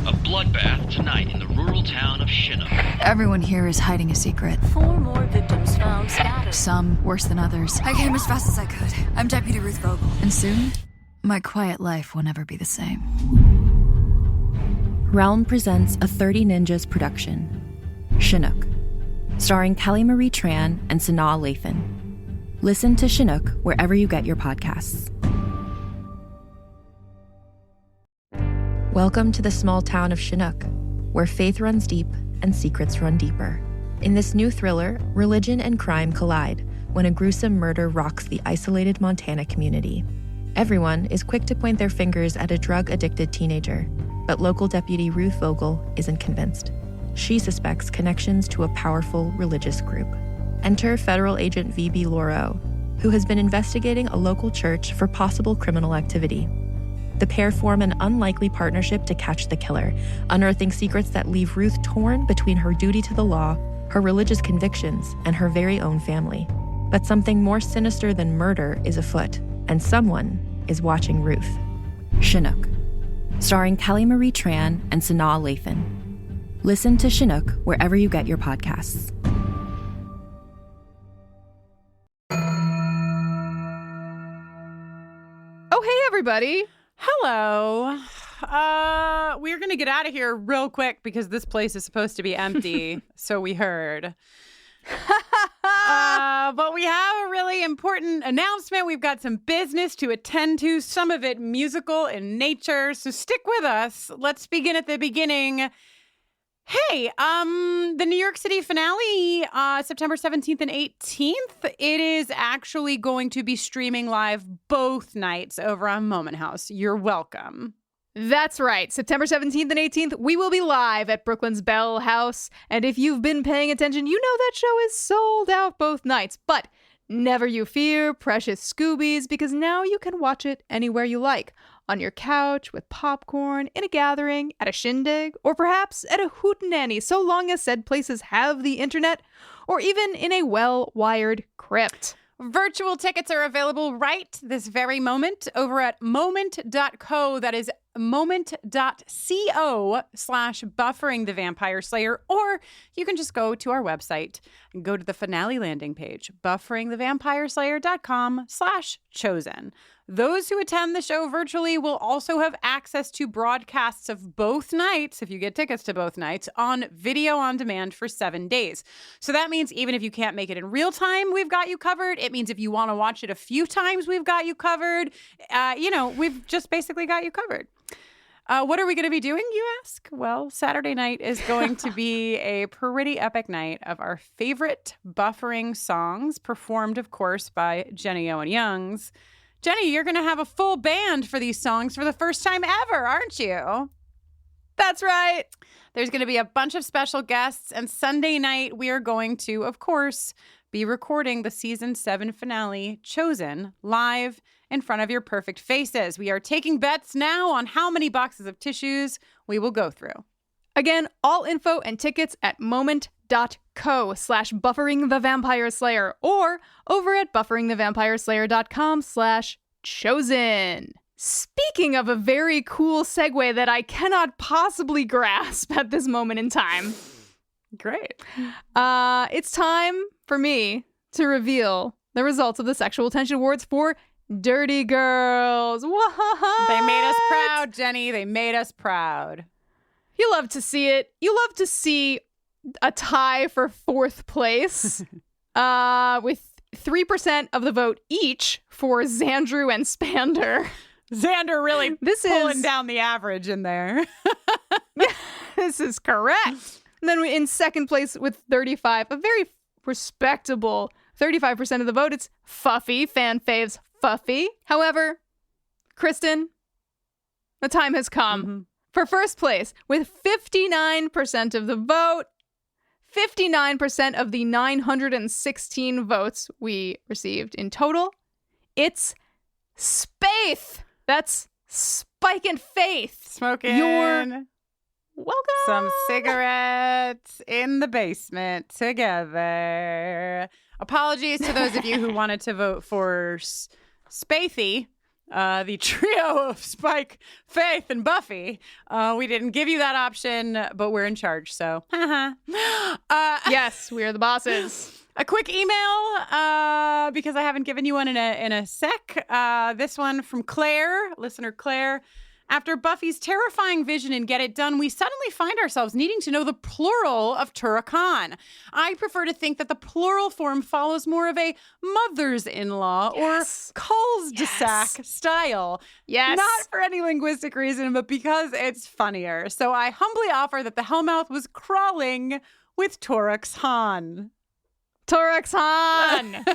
A bloodbath tonight in the rural town of Chinook. Everyone here is hiding a secret. 4 more victims found scattered. Some worse than others. I came as fast as I could. I'm Deputy Ruth Vogel. And soon, my quiet life will never be the same. Realm presents a 30 Ninjas production, Chinook, starring Kelly Marie Tran and Sanaa Lathan. Listen to Chinook wherever you get your podcasts. Welcome to the small town of Chinook, where faith runs deep and secrets run deeper. In this new thriller, religion and crime collide when a gruesome murder rocks the isolated Montana community. Everyone is quick to point their fingers at a drug-addicted teenager, but local deputy Ruth Vogel isn't convinced. She suspects connections to a powerful religious group. Enter federal agent V.B. Lauro, who has been investigating a local church for possible criminal activity. The pair form an unlikely partnership to catch the killer, unearthing secrets that leave Ruth torn between her duty to the law, her religious convictions, and her very own family. But something more sinister than murder is afoot, and someone is watching Ruth. Chinook, starring Kelly Marie Tran and Sanaa Lathan. Listen to Chinook wherever you get your podcasts. Oh, hey, everybody. Hello. We're going to get out of here real quick because this place is supposed to be empty, so we heard. But we have a really important announcement. We've got some business to attend to, some of it musical in nature, so stick with us. Let's begin at the beginning. Hey, the New York City finale, September 17th and 18th, it is actually going to be streaming live both nights over on Moment House. You're welcome. That's right. September 17th and 18th, we will be live at Brooklyn's Bell House. And if you've been paying attention, you know that show is sold out both nights. But never you fear, precious Scoobies, because now you can watch it anywhere you like. On your couch, with popcorn, in a gathering, at a shindig, or perhaps at a hootenanny, so long as said places have the internet, or even in a well-wired crypt. Virtual tickets are available right this very moment over at moment.co. That is moment.co/buffering the vampire slayer. Or you can just go to our website and go to the finale landing page, bufferingthevampireslayer.com/chosen. Those who attend the show virtually will also have access to broadcasts of both nights, if you get tickets to both nights, on video on demand for 7 days. So that means even if you can't make it in real time, we've got you covered. It means if you want to watch it a few times, we've got you covered. We've just basically got you covered. What are we going to be doing, you ask? Well, Saturday night is going to be a pretty epic night of our favorite buffering songs, performed, of course, by Jenny Owen Youngs. Jenny, you're going to have a full band for these songs for the first time ever, aren't you? That's right. There's going to be a bunch of special guests, and Sunday night we are going to, of course, be recording the season 7 finale, Chosen, live in front of your perfect faces. We are taking bets now on how many boxes of tissues we will go through. Again, all info and tickets at moment.co/buffering the vampire slayer or over at bufferingthevampireslayer.com/chosen. Speaking of a very cool segue that I cannot possibly grasp at this moment in time. Great. It's time for me to reveal the results of the Sexual Tension Awards for Dirty Girls. What? They made us proud, Jenny. They made us proud. You love to see it. You love to see a tie for 4th place with 3% of the vote each for Xandru and Spander. Xander really pulling down the average in there. This is correct. And then in 2nd place with 35, a very respectable 35% of the vote, it's Fuffy, fan faves Fuffy. However, Kristin, the time has come for 1st place with 59% of the vote. 59% of the 916 votes we received in total. It's Spaith. That's Spike and Faith. Smoking. You're welcome. Some cigarettes in the basement together. Apologies to those of you who wanted to vote for Spathy. the trio of Spike, Faith, and Buffy. We didn't give you that option, but we're in charge, so. Yes, we are the bosses. A quick email, because I haven't given you one in a sec. This one from Claire, listener Claire. After Buffy's terrifying vision in Get It Done, we suddenly find ourselves needing to know the plural of Turrican. I prefer to think that the plural form follows more of a mothers-in-law or cul-de-sac style. Yes. Not for any linguistic reason, but because it's funnier. So I humbly offer that the Hellmouth was crawling with Torax Han. Torax Han!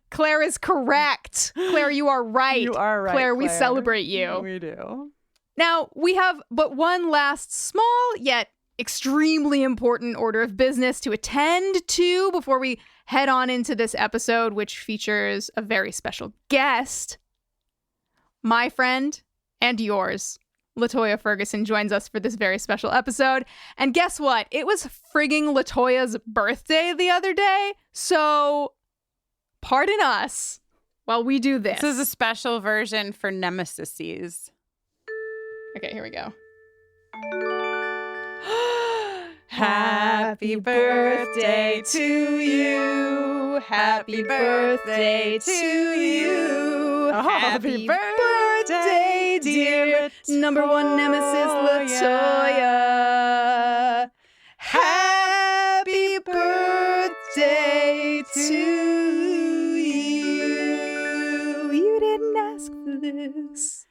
Claire is correct. Claire, you are right. You are right, Claire, we celebrate you. We do. Now, we have but one last small yet extremely important order of business to attend to before we head on into this episode, which features a very special guest. My friend and yours, LaToya Ferguson, joins us for this very special episode. And guess what? It was frigging LaToya's birthday the other day, so pardon us while we do this. This is a special version for Nemesises. Okay, here we go. Happy birthday to you. Happy birthday to you. Happy birthday, dear number one nemesis, LaToya. Happy birthday to you. You didn't ask for this.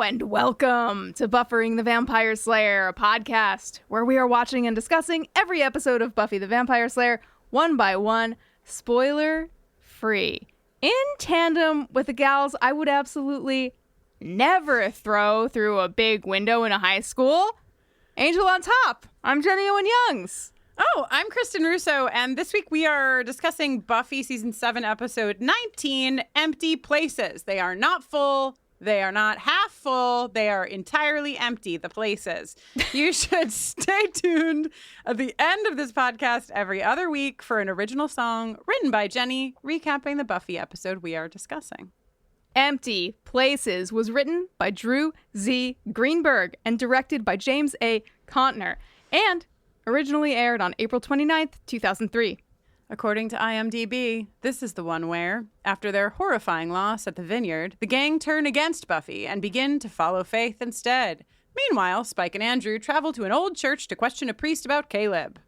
And welcome to Buffering the Vampire Slayer, a podcast where we are watching and discussing every episode of Buffy the Vampire Slayer one by one, spoiler free, in tandem with the gals I would absolutely never throw through a big window in a high school. Angel on top. I'm Jenny Owen Youngs. Oh, I'm Kristin Russo, and this week we are discussing Buffy Season 7, Episode 19, Empty Places. They are not full. They are not half full. They are entirely empty, the places. You should stay tuned at the end of this podcast every other week for an original song written by Jenny, recapping the Buffy episode we are discussing. Empty Places was written by Drew Z. Greenberg and directed by James A. Contner, and originally aired on April 29th, 2003. According to IMDb, this is the one where, after their horrifying loss at the Vineyard, the gang turn against Buffy and begin to follow Faith instead. Meanwhile, Spike and Andrew travel to an old church to question a priest about Caleb.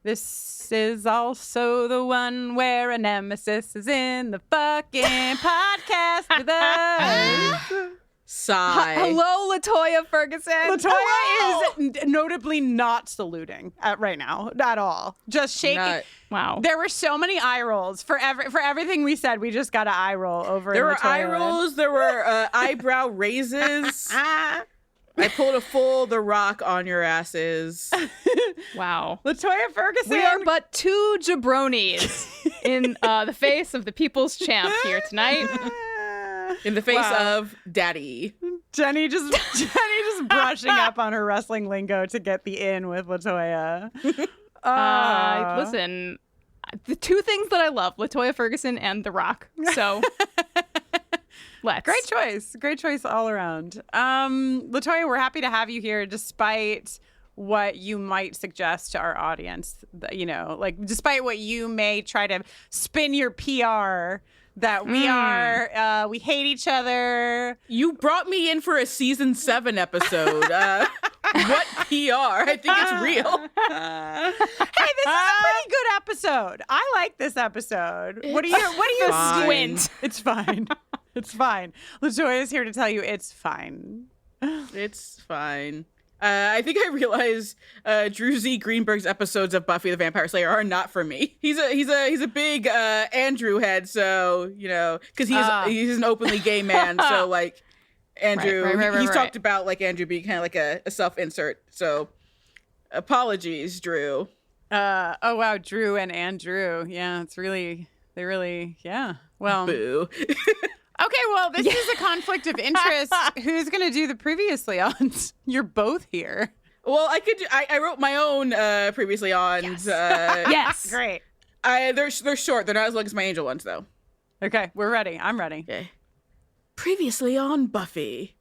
This is also the one where a nemesis is in the fucking podcast with us. Sigh. Hello, LaToya Ferguson. LaToya is notably not saluting right now at all. Just shaking. Wow. There were so many eye rolls for everything we said. We just got an eye roll over. There were LaToya eye rolls. There were eyebrow raises. I pulled a full The Rock on your asses. Wow. LaToya Ferguson. We are but two jabronis in the face of the people's champ here tonight. In the face of Daddy. Jenny just brushing up on her wrestling lingo to get the in with LaToya. Listen, the two things that I love, LaToya Ferguson and The Rock. So let's. Great choice all around. LaToya, we're happy to have you here despite what you might suggest to our audience. You know, like despite what you may try to spin your PR that we are, we hate each other. You brought me in for a season 7 episode. What PR? I think it's real. Hey, this is a pretty good episode. I like this episode. What do you squint? It's fine. It's fine. LaToya is here to tell you it's fine. It's fine. I think I realized Drew Z. Greenberg's episodes of Buffy the Vampire Slayer are not for me. He's a big Andrew head, so you know, because he's an openly gay man. So like Andrew, he's talked about like Andrew being kind of like a self-insert. So Apologies, Drew. Oh wow, Drew and Andrew. Yeah, they really, yeah. Well, Boo. okay, well, this is a conflict of interest. Who's going to do the previously ons? You're both here. Well, I wrote my own previously on. Yes. Yes. Great. They're short. They're not as long as my angel ones, though. Okay, we're ready. I'm ready. Okay. Previously on Buffy.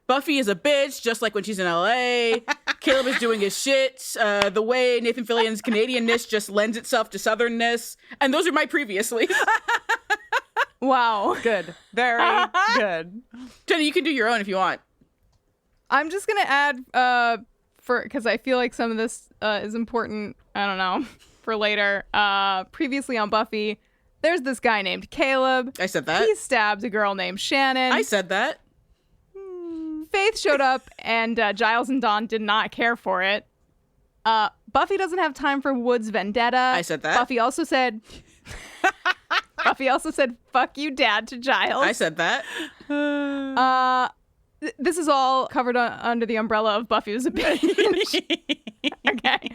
Buffy is a bitch, just like when she's in LA. Caleb is doing his shit. The way Nathan Fillion's Canadianness just lends itself to Southernness. And those are my previously. Wow. Good. Very good. Jenny, you can do your own if you want. I'm just going to add, because I feel like some of this is important, I don't know, for later. Previously on Buffy, there's this guy named Caleb. I said that. He stabbed a girl named Shannon. I said that. Faith showed up, and Giles and Dawn did not care for it. Buffy doesn't have time for Wood's vendetta. I said that. Buffy also said, fuck you, Dad, to Giles. I said that. This is all covered under the umbrella of Buffy was a bitch. Okay.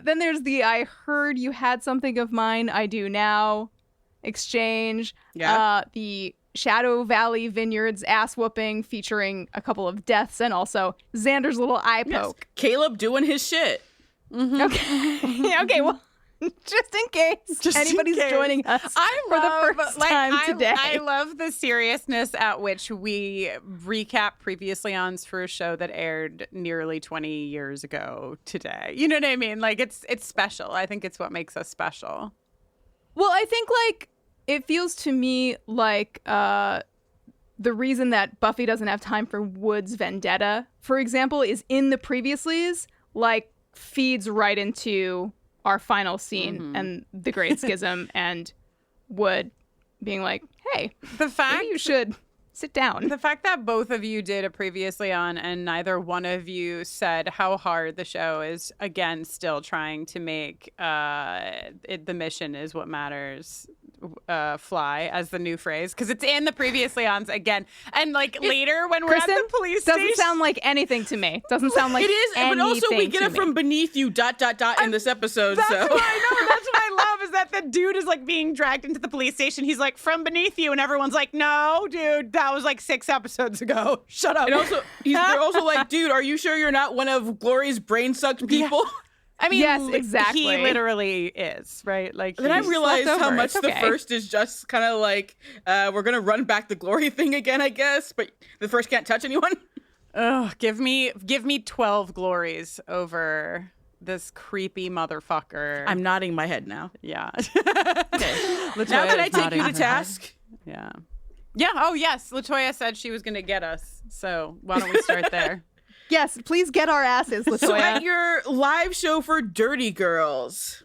Then there's the I heard you had something of mine, I do now exchange. Yeah. The Shadow Valley Vineyards ass whooping featuring a couple of deaths and also Xander's little eye poke. Yes. Caleb doing his shit. Mm-hmm. Okay. Okay, well, just in case anybody's joining us for the first time today. I love the seriousness at which we recap previously ons for a show that aired nearly 20 years ago today. You know what I mean? Like, it's special. I think it's what makes us special. Well, I think, like, it feels to me like the reason that Buffy doesn't have time for Wood's vendetta, for example, is in the previouslys, like, feeds right into our final scene and the Great Schism and Wood being like, hey, maybe you should sit down. The fact that both of you did a previously on and neither one of you said how hard the show is, again, still trying to make the mission is what matters fly as the new phrase, because it's in the previously ons again. And like later when we're Kristin, at the police station. doesn't sound like anything to me. Doesn't sound like it is, but also we get it from beneath you ... in this episode. That's so what I know. That's what I love is that the dude is like being dragged into the police station. He's like, from beneath you, and everyone's like, no, dude, that was like 6 episodes ago. Shut up. And also, they're also like, dude, are you sure you're not one of Glory's brain-sucked people? Yeah. I mean, yes, exactly. He literally is, right? Like, then I realized how much okay. the first is just kind of like, we're going to run back the Glory thing again, I guess, but the first can't touch anyone. Oh, give me 12 glories over this creepy motherfucker. I'm nodding my head now. Yeah. Okay. Now that I take you to task. Yeah. Yeah. Oh, yes. LaToya said she was going to get us. So why don't we start there? Yes, please get our asses, LaToya. So at your live show for Dirty Girls,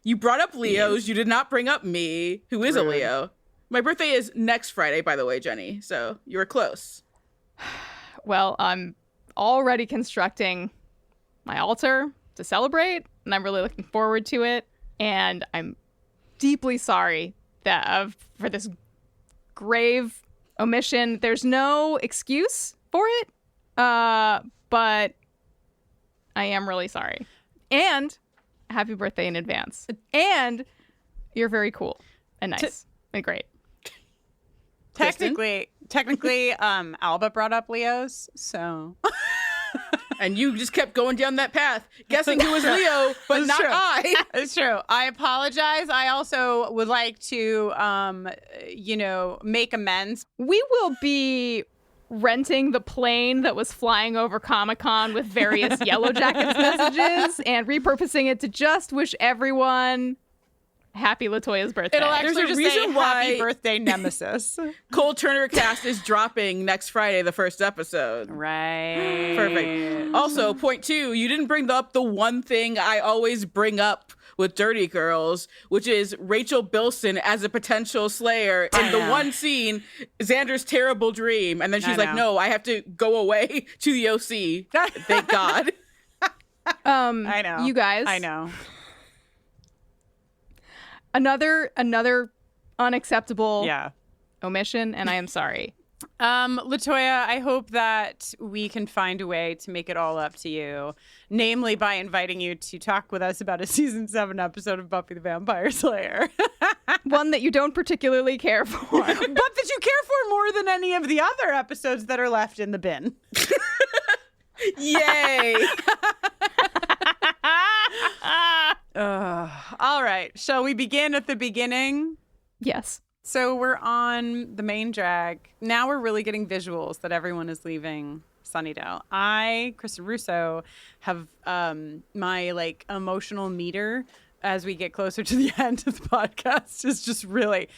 you brought up Leos. You did not bring up me, who is a Leo. My birthday is next Friday, by the way, Jenny. So you were close. Well, I'm already constructing my altar to celebrate, and I'm really looking forward to it. And I'm deeply sorry for this grave omission. There's no excuse for it. But I am really sorry. And happy birthday in advance. And you're very cool and nice and great. Technically, Alba brought up Leos, so. And you just kept going down that path, guessing who was Leo, but not I. It's true. I apologize. I also would like to, make amends. We will be renting the plane that was flying over Comic-Con with various Yellow Jackets messages and repurposing it to just wish everyone happy LaToya's birthday. It'll actually There's a just reason say why happy birthday, Nemesis. Cole Turner cast is dropping next Friday, the first episode. Right. Perfect. Also, point 2, you didn't bring up the one thing I always bring up with Dirty Girls, which is Rachel Bilson as a potential slayer in the one scene, Xander's terrible dream. And then she's like, no, I have to go away to the OC. Thank God. I know. You guys. I know. Another unacceptable omission, and I am sorry. LaToya, I hope that we can find a way to make it all up to you, namely by inviting you to talk with us about a season 7 episode of Buffy the Vampire Slayer. One that you don't particularly care for. But that you care for more than any of the other episodes that are left in the bin. Yay! All right. Shall we begin at the beginning? Yes. So we're on the main drag. Now we're really getting visuals that everyone is leaving Sunnydale. I, Kristin Russo, have my like emotional meter as we get closer to the end of the podcast is just really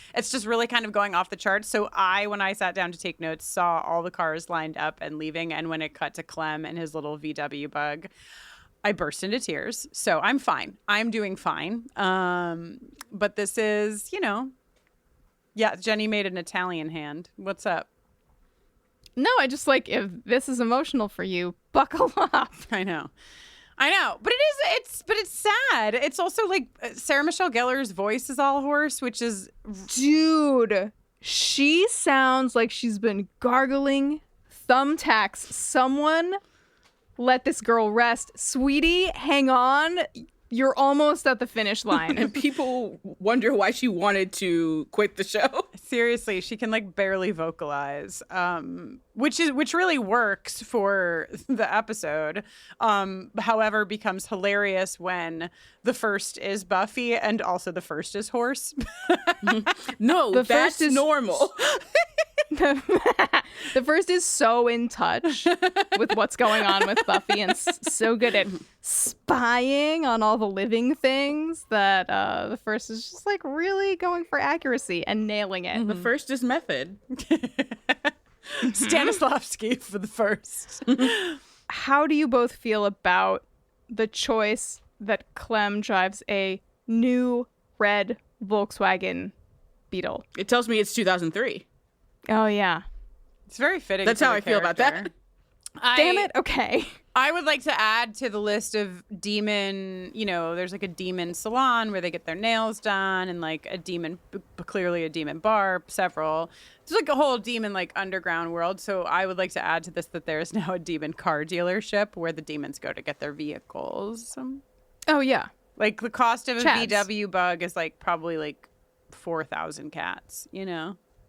kind of going off the charts. So when I sat down to take notes, saw all the cars lined up and leaving. And when it cut to Clem and his little VW bug, I burst into tears. So I'm fine. I'm doing fine. But this is, yeah, Jenny made an Italian hand. What's up? No, I just like, if this is emotional for you, buckle up. I know. But it's sad. It's also like Sarah Michelle Gellar's voice is all hoarse, which is... Dude, she sounds like she's been gargling thumbtacks. Someone let this girl rest. Sweetie, hang on. You're almost at the finish line. And people wonder why she wanted to quit the show. Seriously, she can like barely vocalize, which really works for the episode. However, becomes hilarious when the first is Buffy and also the first is hoarse. No, the that's first is normal. The first is so in touch with what's going on with Buffy and so good at spying on all the living things that the first is just like really going for accuracy and nailing it. The first is method. Stanislavski for the first. How do you both feel about the choice that Clem drives a new red Volkswagen Beetle? It tells me it's 2003. Oh, yeah. It's very fitting. That's how I feel about that. Damn it. Okay. I would like to add to the list of demon, there's like a demon salon where they get their nails done and like a demon, clearly a demon bar, several. It's like a whole demon like underground world. So I would like to add to this that there's now a demon car dealership where the demons go to get their vehicles. Oh, yeah. Like the cost of a Chads. VW bug is like probably like 4,000 cats,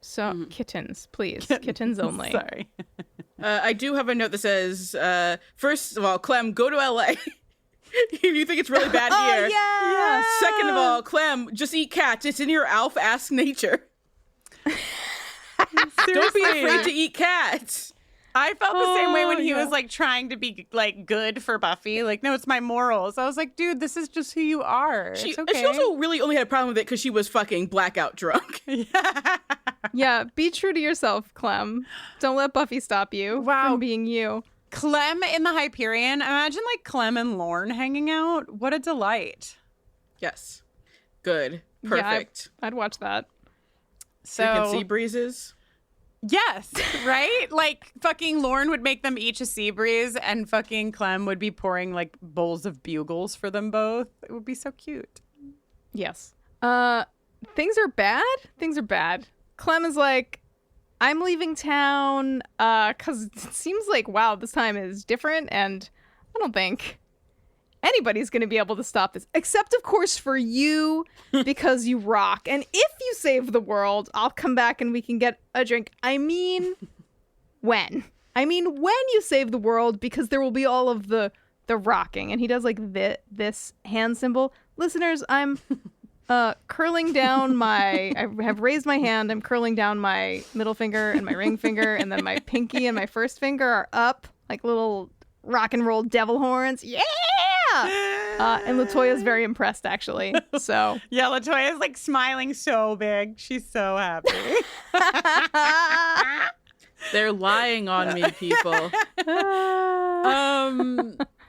So kittens, please. Kittens only. Sorry. I do have a note that says, first of all, Clem, go to LA. If you think it's really bad here. Yeah. Second of all, Clem, just eat cats. It's in your alpha-ass nature. Don't be afraid to eat cats. I felt the same way when he was like trying to be like good for Buffy. Like, no, it's my morals. I was like, dude, this is just who you are. It's okay. She also really only had a problem with it because she was fucking blackout drunk. Yeah, be true to yourself, Clem. Don't let Buffy stop you from being you. Clem in the Hyperion. Imagine like Clem and Lorne hanging out. What a delight. Yes. Good. Perfect. Yeah, I'd watch that. So you can see breezes. Yes, right? Like fucking Lorne would make them each a sea breeze and fucking Clem would be pouring like bowls of bugles for them both. It would be so cute. Yes. Things are bad. Things are bad. Clem is like, I'm leaving town because it seems like, wow, this time is different and I don't think anybody's going to be able to stop this. Except, of course, for you because you rock. And if you save the world, I'll come back and we can get a drink. I mean, when? When you save the world because there will be all of the rocking. And he does like this hand symbol. Listeners, I'm... curling down I have raised my hand. I'm curling down my middle finger and my ring finger, and then my pinky and my first finger are up like little rock and roll devil horns. Yeah! And LaToya's very impressed, actually. So yeah, LaToya's like smiling so big. She's so happy. They're lying on me, people.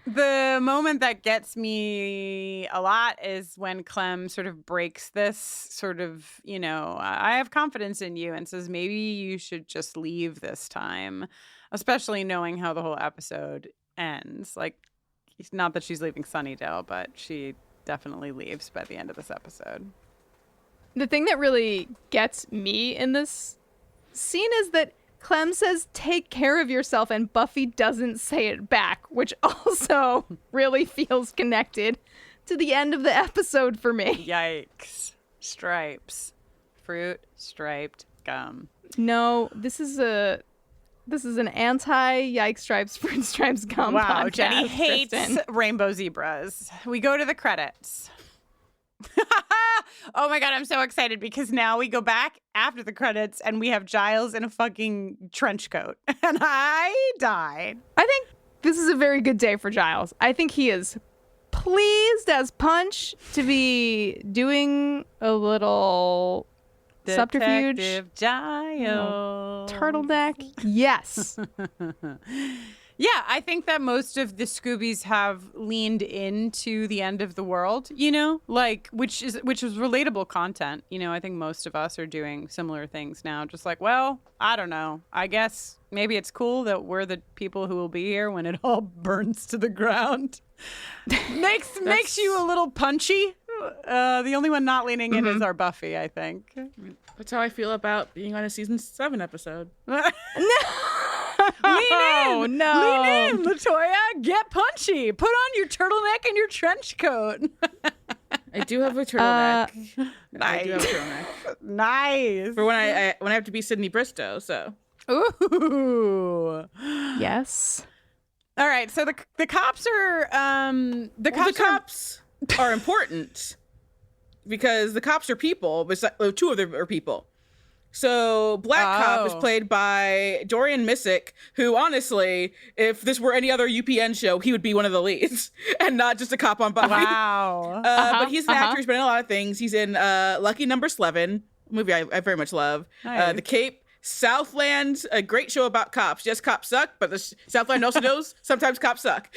The moment that gets me a lot is when Clem sort of breaks this sort of, I have confidence in you and says, maybe you should just leave this time, especially knowing how the whole episode ends. Like, not that she's leaving Sunnydale, but she definitely leaves by the end of this episode. The thing that really gets me in this scene is that Clem says, take care of yourself, and Buffy doesn't say it back, which also really feels connected to the end of the episode for me. Yikes. Stripes. Fruit striped gum. No, this is an anti-yikes stripes, fruit stripes gum Wow, podcast, Jenny hates Kristin. rainbow zebras. We go to the credits. Oh my God, I'm so excited because now we go back after the credits and we have Giles in a fucking trench coat. And I died. I think this is a very good day for Giles. I think he is pleased as punch to be doing a little subterfuge. Detective Giles. Turtleneck. Yes. Yeah, I think that most of the Scoobies have leaned into the end of the world, you know, like which is relatable content. You know, I think most of us are doing similar things now. Just like, well, I don't know. I guess maybe it's cool that we're the people who will be here when it all burns to the ground. makes you a little punchy. The only one not leaning in is our Buffy, I think. That's how I feel about being on a season 7 episode. No, Lean in, LaToya. Get punchy. Put on your turtleneck and your trench coat. I do have a turtleneck. I do have a Nice. turtleneck. Nice. For when I have to be Sydney Bristow, so. Ooh. Yes. All right. So the cops are The cops are important because the cops are people. But two of them are people. So Black Cop is played by Dorian Missick, who honestly, if this were any other UPN show, he would be one of the leads and not just a cop on Buffy. Wow. But he's an actor. He's been in a lot of things. He's in Lucky Number 11, a movie I very much love. Nice. The Cape, Southland, a great show about cops. Yes, cops suck, but the Southland also knows sometimes cops suck.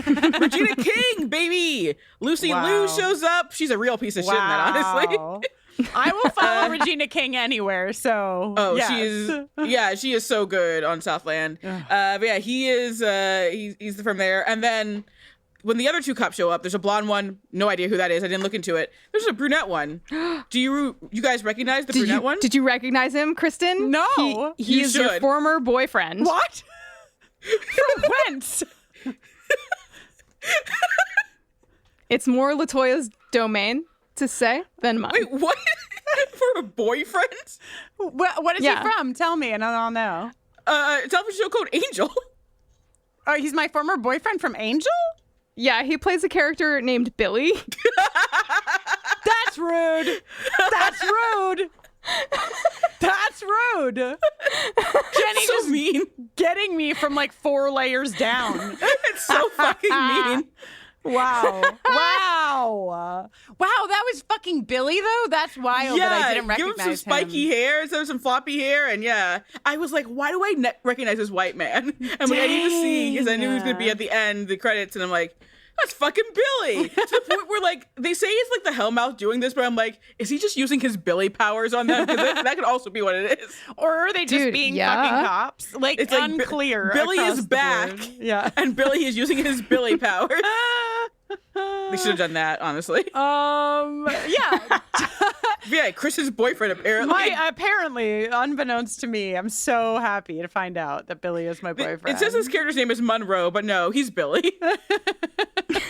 Regina King, baby. Lucy Liu shows up. She's a real piece of shit in that, honestly. I will follow Regina King anywhere. So yes. she is so good on Southland. But yeah, he is he's from there. And then when the other two cops show up, there's a blonde one. No idea who that is. I didn't look into it. There's a brunette one. Do you guys recognize the brunette one? Did you recognize him, Kristin? No. He is your former boyfriend. What? From whence? It's more LaToya's domain to say than mine. Wait, what? For a boyfriend? What is he from? Tell me and I'll know. Television show called Angel. Oh, he's my former boyfriend from Angel? Yeah, he plays a character named Billy. That's rude. That's rude. That's rude. Jenny So just mean. Getting me from like 4 layers down. It's so fucking mean. Wow. Wow, that was fucking Billy, though? That's wild that I didn't recognize him. Give him some spiky hair, instead of some floppy hair, and yeah. I was like, why do I recognize this white man? And I need to see, because I knew he was going to be at the end, the credits, and I'm like, that's fucking Billy. To the point where, like, they say it's like the Hellmouth doing this, but I'm like, is he just using his Billy powers on them? Because that could also be what it is. Or are they just being fucking cops? Like, it's unclear. Billy is back, and Billy is using his Billy powers. They should have done that, honestly. Yeah. Yeah, Chris's boyfriend, apparently. Apparently, unbeknownst to me, I'm so happy to find out that Billy is my boyfriend. It says his character's name is Monroe, but no, he's Billy. Billy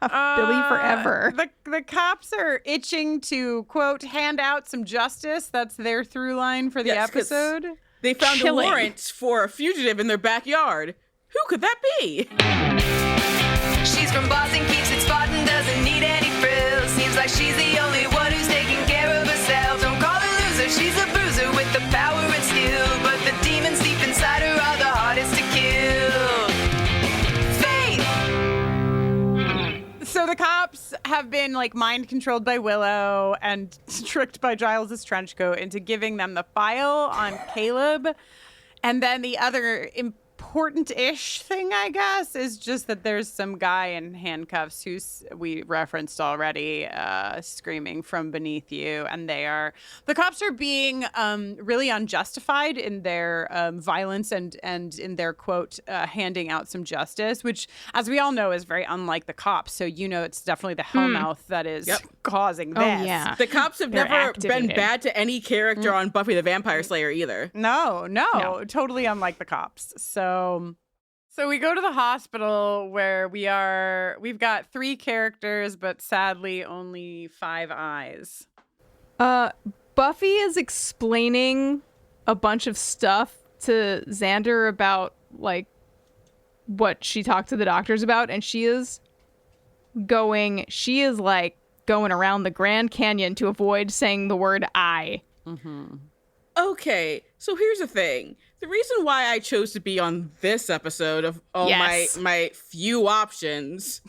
forever. The cops are itching to, quote, hand out some justice. That's their through line for the episode. They found a warrant for a fugitive in their backyard. Who could that be? She's from Boston, keeps it Spartan, doesn't need any frills. Seems like she's the only one who's taking care of herself. Don't call her loser, she's a bruiser with the power and skill. But the demons deep inside her are the hardest to kill. Faith! So the cops have been like mind controlled by Willow and tricked by Giles' trench coat into giving them the file on Caleb. And then the other important important-ish thing, I guess, is just that there's some guy in handcuffs who's we referenced already, screaming from beneath you, and the cops are being really unjustified in their violence and in their quote handing out some justice, which, as we all know, is very unlike the cops. So it's definitely the hellmouth that is causing this. Oh, yeah. The cops have never activated. been bad to any character on Buffy the Vampire Slayer either. No, totally unlike the cops. So we go to the hospital where we've got 3 characters, but sadly only 5 eyes. Buffy is explaining a bunch of stuff to Xander about like what she talked to the doctors about, and she is going around the Grand Canyon to avoid saying the word I. Mm-hmm. Okay, so here's the thing. The reason why I chose to be on this episode of all my few options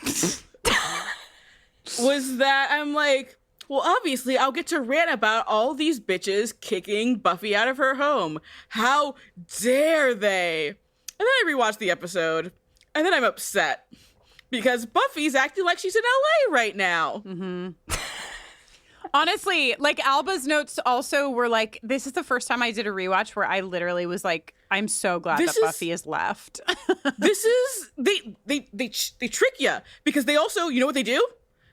was that I'm like, well, obviously I'll get to rant about all these bitches kicking Buffy out of her home. How dare they? And then I rewatched the episode, and then I'm upset because Buffy's acting like she's in LA right now. Mm-hmm. Honestly, like Alba's notes also were like, this is the first time I did a rewatch where I literally was like, I'm so glad that Buffy is left. They trick you because they also, you know what they do?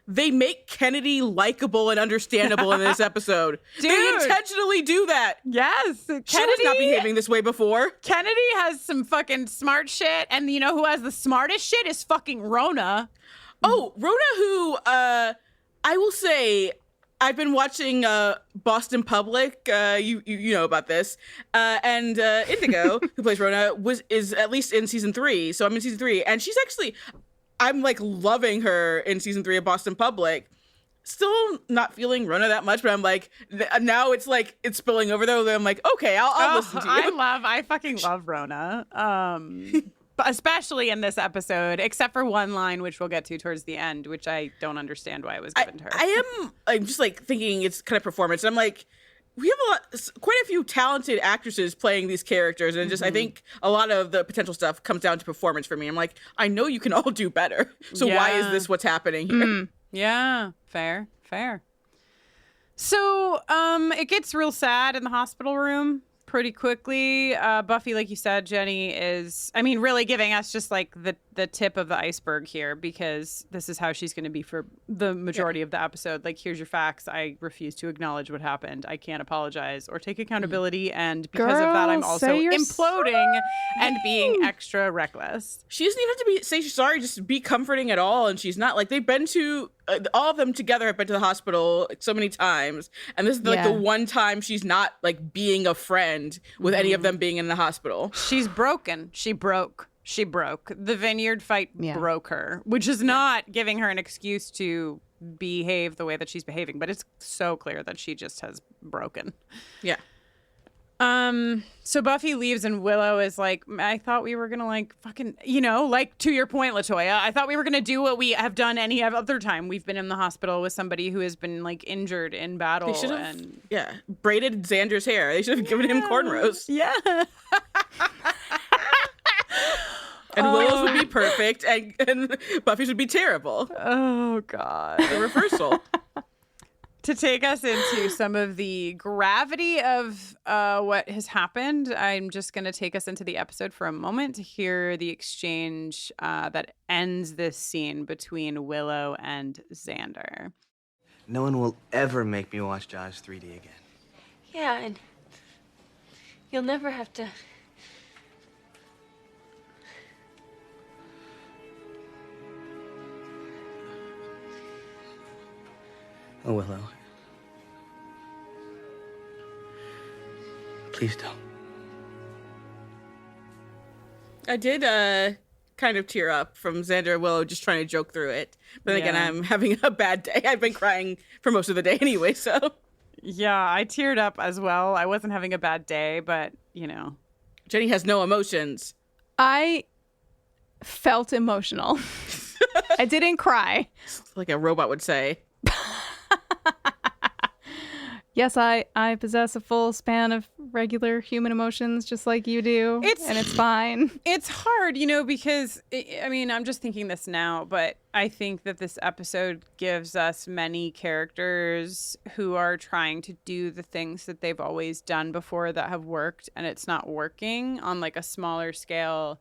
They make Kennedy likable and understandable in this episode. Dude. They intentionally do that. Yes. She was not behaving this way before. Kennedy has some fucking smart shit, and you know who has the smartest shit is fucking Rona. Oh, Rona, who I will say, I've been watching Boston Public. You know about this, and Indigo, who plays Rona, is at least in season 3. So I'm in season 3, and she's actually, I'm like loving her in season 3 of Boston Public. Still not feeling Rona that much, but I'm like, now it's like it's spilling over though. I'm like, okay, I'll listen to you. I fucking love Rona. But especially in this episode, except for one line, which we'll get to towards the end, which I don't understand why it was given to her. I'm just like thinking it's kind of performance. I'm like, we have quite a few talented actresses playing these characters, and just I think a lot of the potential stuff comes down to performance for me. I'm like, I know you can all do better. So why is this what's happening here? Yeah, fair. So it gets real sad in the hospital room pretty quickly. Buffy, like you said, Jenny, is, I mean, really giving us just like the tip of the iceberg here, because this is how she's going to be for the majority of the episode. Like, here's your facts. I refuse to acknowledge what happened. I can't apologize or take accountability. And because of that, I'm also imploding and being extra reckless. She doesn't even have to say she's sorry, just be comforting at all. And she's not. Like, they've been to, all of them together have been to the hospital so many times. And this is like the one time she's not like being a friend with any of them being in the hospital. She's broken. She broke. The vineyard fight broke her, which is not giving her an excuse to behave the way that she's behaving, but it's so clear that she just has broken. Yeah. So Buffy leaves and Willow is like, I thought we were gonna like fucking, like, to your point, LaToya, I thought we were gonna do what we have done any other time we've been in the hospital with somebody who has been like injured in battle. They should have, braided Xander's hair. They should have given him cornrows. Yeah. And Willow's would be perfect, and Buffy's would be terrible. Oh, God. The reversal. To take us into some of the gravity of what has happened, I'm just going to take us into the episode for a moment to hear the exchange that ends this scene between Willow and Xander. No one will ever make me watch Jaws 3D again. Yeah, and you'll never have to. Oh, Willow. Please don't. I did kind of tear up from Xander and Willow just trying to joke through it. But then again, I'm having a bad day. I've been crying for most of the day anyway, so. Yeah, I teared up as well. I wasn't having a bad day, but, Jenny has no emotions. I felt emotional. I didn't cry. Like a robot would say. Yes, I possess a full span of regular human emotions just like you do, and it's fine. It's hard, because, I'm just thinking this now, but I think that this episode gives us many characters who are trying to do the things that they've always done before that have worked, and it's not working on, like, a smaller scale.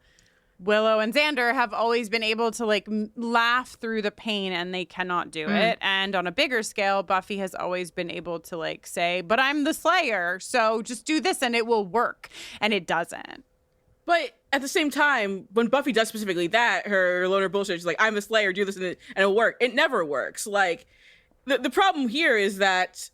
Willow and Xander have always been able to laugh through the pain, and they cannot do it. And on a bigger scale, Buffy has always been able to say, but I'm the Slayer, so just do this and it will work. And it doesn't. But at the same time, when Buffy does specifically that, her loner bullshit, she's like, I'm the Slayer, do this and it'll work. It never works. Like, the problem here is that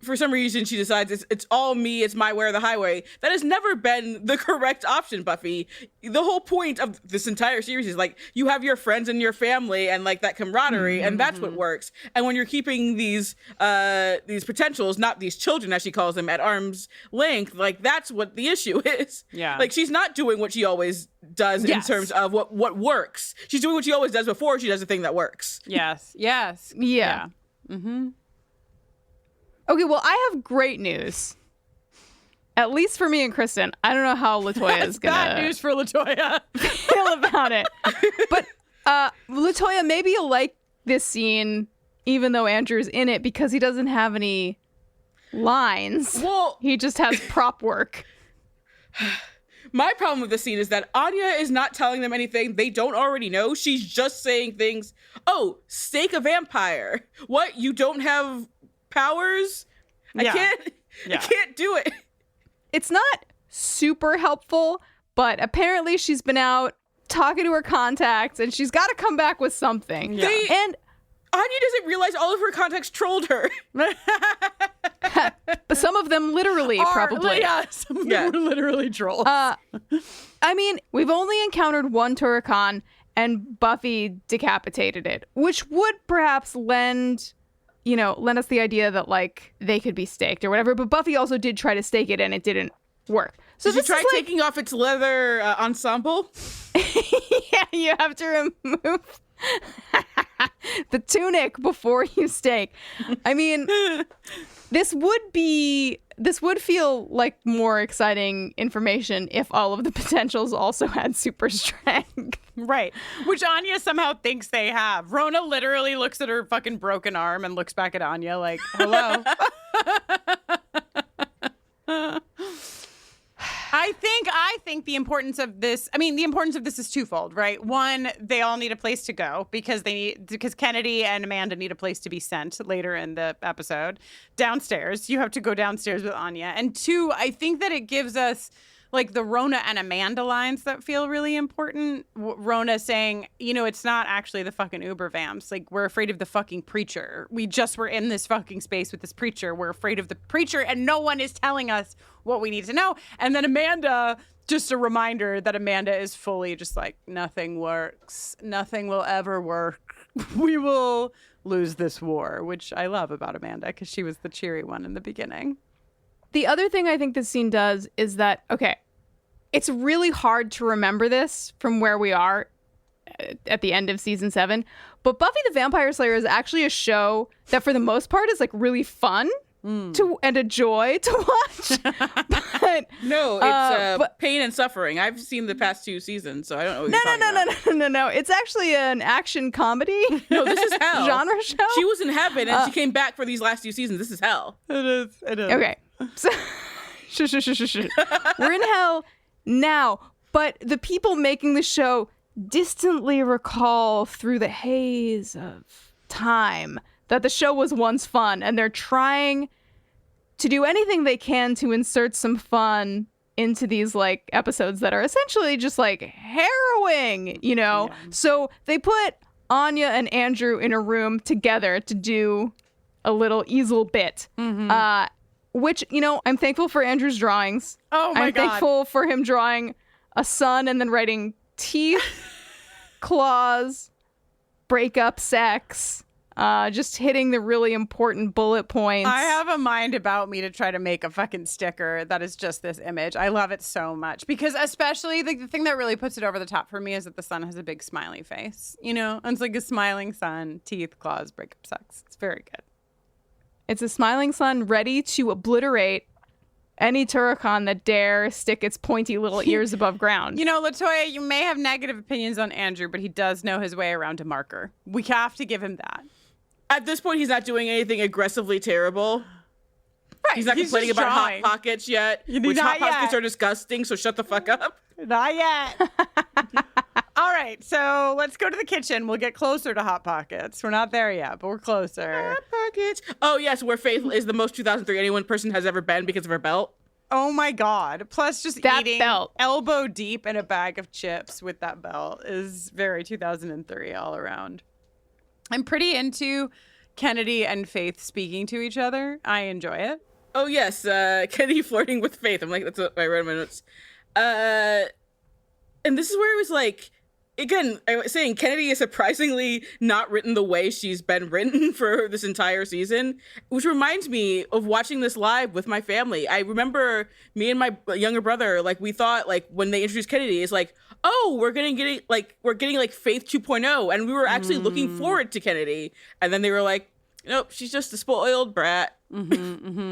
for some reason she decides it's all me, it's my way or the highway. That has never been the correct option, Buffy. The whole point of this entire series is you have your friends and your family and that camaraderie, and that's what works. And when you're keeping these potentials, not these children as she calls them, at arm's length, that's what the issue is. Yeah. She's not doing what she always does in terms of what works. She's doing what she always does before she does the thing that works. Yes. Yeah. Mm-hmm. Okay, well, I have great news. At least for me and Kristin. I don't know how LaToya is going to... bad news for LaToya. ...feel about it. But LaToya, maybe you'll like this scene, even though Andrew's in it, because he doesn't have any lines. Well... He just has prop work. My problem with the scene is that Anya is not telling them anything they don't already know. She's just saying things. Oh, stake a vampire. What? You don't have... powers? Yeah. I can't do it. It's not super helpful, but apparently she's been out talking to her contacts and she's got to come back with something. Yeah. And Anya doesn't realize all of her contacts trolled her. but some of them literally, probably. Yeah, some of them were literally trolls. We've only encountered one Turrican and Buffy decapitated it, which would perhaps lend us the idea that they could be staked or whatever. But Buffy also did try to stake it and it didn't work. So did you try taking off its leather ensemble? Yeah, you have to remove the tunic before you stake. I mean, this would feel like more exciting information if all of the potentials also had super strength. Right. Which Anya somehow thinks they have. Rona literally looks at her fucking broken arm and looks back at Anya like, hello. I think the importance of this is twofold, right? One, they all need a place to go because Kennedy and Amanda need a place to be sent later in the episode. Downstairs. You have to go downstairs with Anya. And two, I think that it gives us the Rona and Amanda lines that feel really important. Rona saying, it's not actually the fucking Uber vamps. We're afraid of the fucking preacher. We just were in this fucking space with this preacher. We're afraid of the preacher and no one is telling us what we need to know. And then Amanda, just a reminder that Amanda is fully just nothing works. Nothing will ever work. We will lose this war, which I love about Amanda because she was the cheery one in the beginning. The other thing I think this scene does is that, it's really hard to remember this from where we are at the end of season 7, but Buffy the Vampire Slayer is actually a show that for the most part is really fun and a joy to watch. But no, it's pain and suffering. I've seen the past 2 seasons, so I don't know what you're talking about. No. It's actually an action comedy. No, this is hell. Genre show. She was in heaven and she came back for these last 2 seasons. This is hell. It is. Okay. So, shush. We're in hell now, but the people making the show distantly recall through the haze of time that the show was once fun, and they're trying to do anything they can to insert some fun into these episodes that are essentially just harrowing, Yeah. So they put Anya and Andrew in a room together to do a little easel bit. Mm-hmm. Which, I'm thankful for Andrew's drawings. Oh my God. I'm thankful for him drawing a sun and then writing teeth, claws, breakup, sex, just hitting the really important bullet points. I have a mind about me to try to make a fucking sticker that is just this image. I love it so much because especially the thing that really puts it over the top for me is that the sun has a big smiley face, And it's a smiling sun, teeth, claws, breakup, sex. It's very good. It's a smiling sun ready to obliterate Any Turrican that dare stick its pointy little ears above ground. You know, LaToya, you may have negative opinions on Andrew, but he does know his way around a marker. We have to give him that. At this point, he's not doing anything aggressively terrible. Right. He's not complaining about Hot Pockets yet, which Hot Pockets are disgusting, so shut the fuck up. Not yet. All right, so let's go to the kitchen. We'll get closer to Hot Pockets. We're not there yet, but we're closer. Hot Pockets. Oh, yes, where Faith is the most 2003 anyone person has ever been because of her belt. Oh, my God. Plus, just that eating belt. elbow deep in a bag of chips with that belt is very 2003 all around. I'm pretty into Kennedy and Faith speaking to each other. I enjoy it. Oh, yes, Kennedy flirting with Faith. I'm like, that's what I wrote in my notes. And this is where it was like, again, I was saying Kennedy is surprisingly not written the way she's been written for this entire season, which reminds me of watching this live with my family. I remember me and my younger brother, like, we thought, like, when they introduced Kennedy, it's like, oh, we're getting like Faith 2.0, and we were actually looking forward to Kennedy. And then they were like, nope, she's just a spoiled brat. I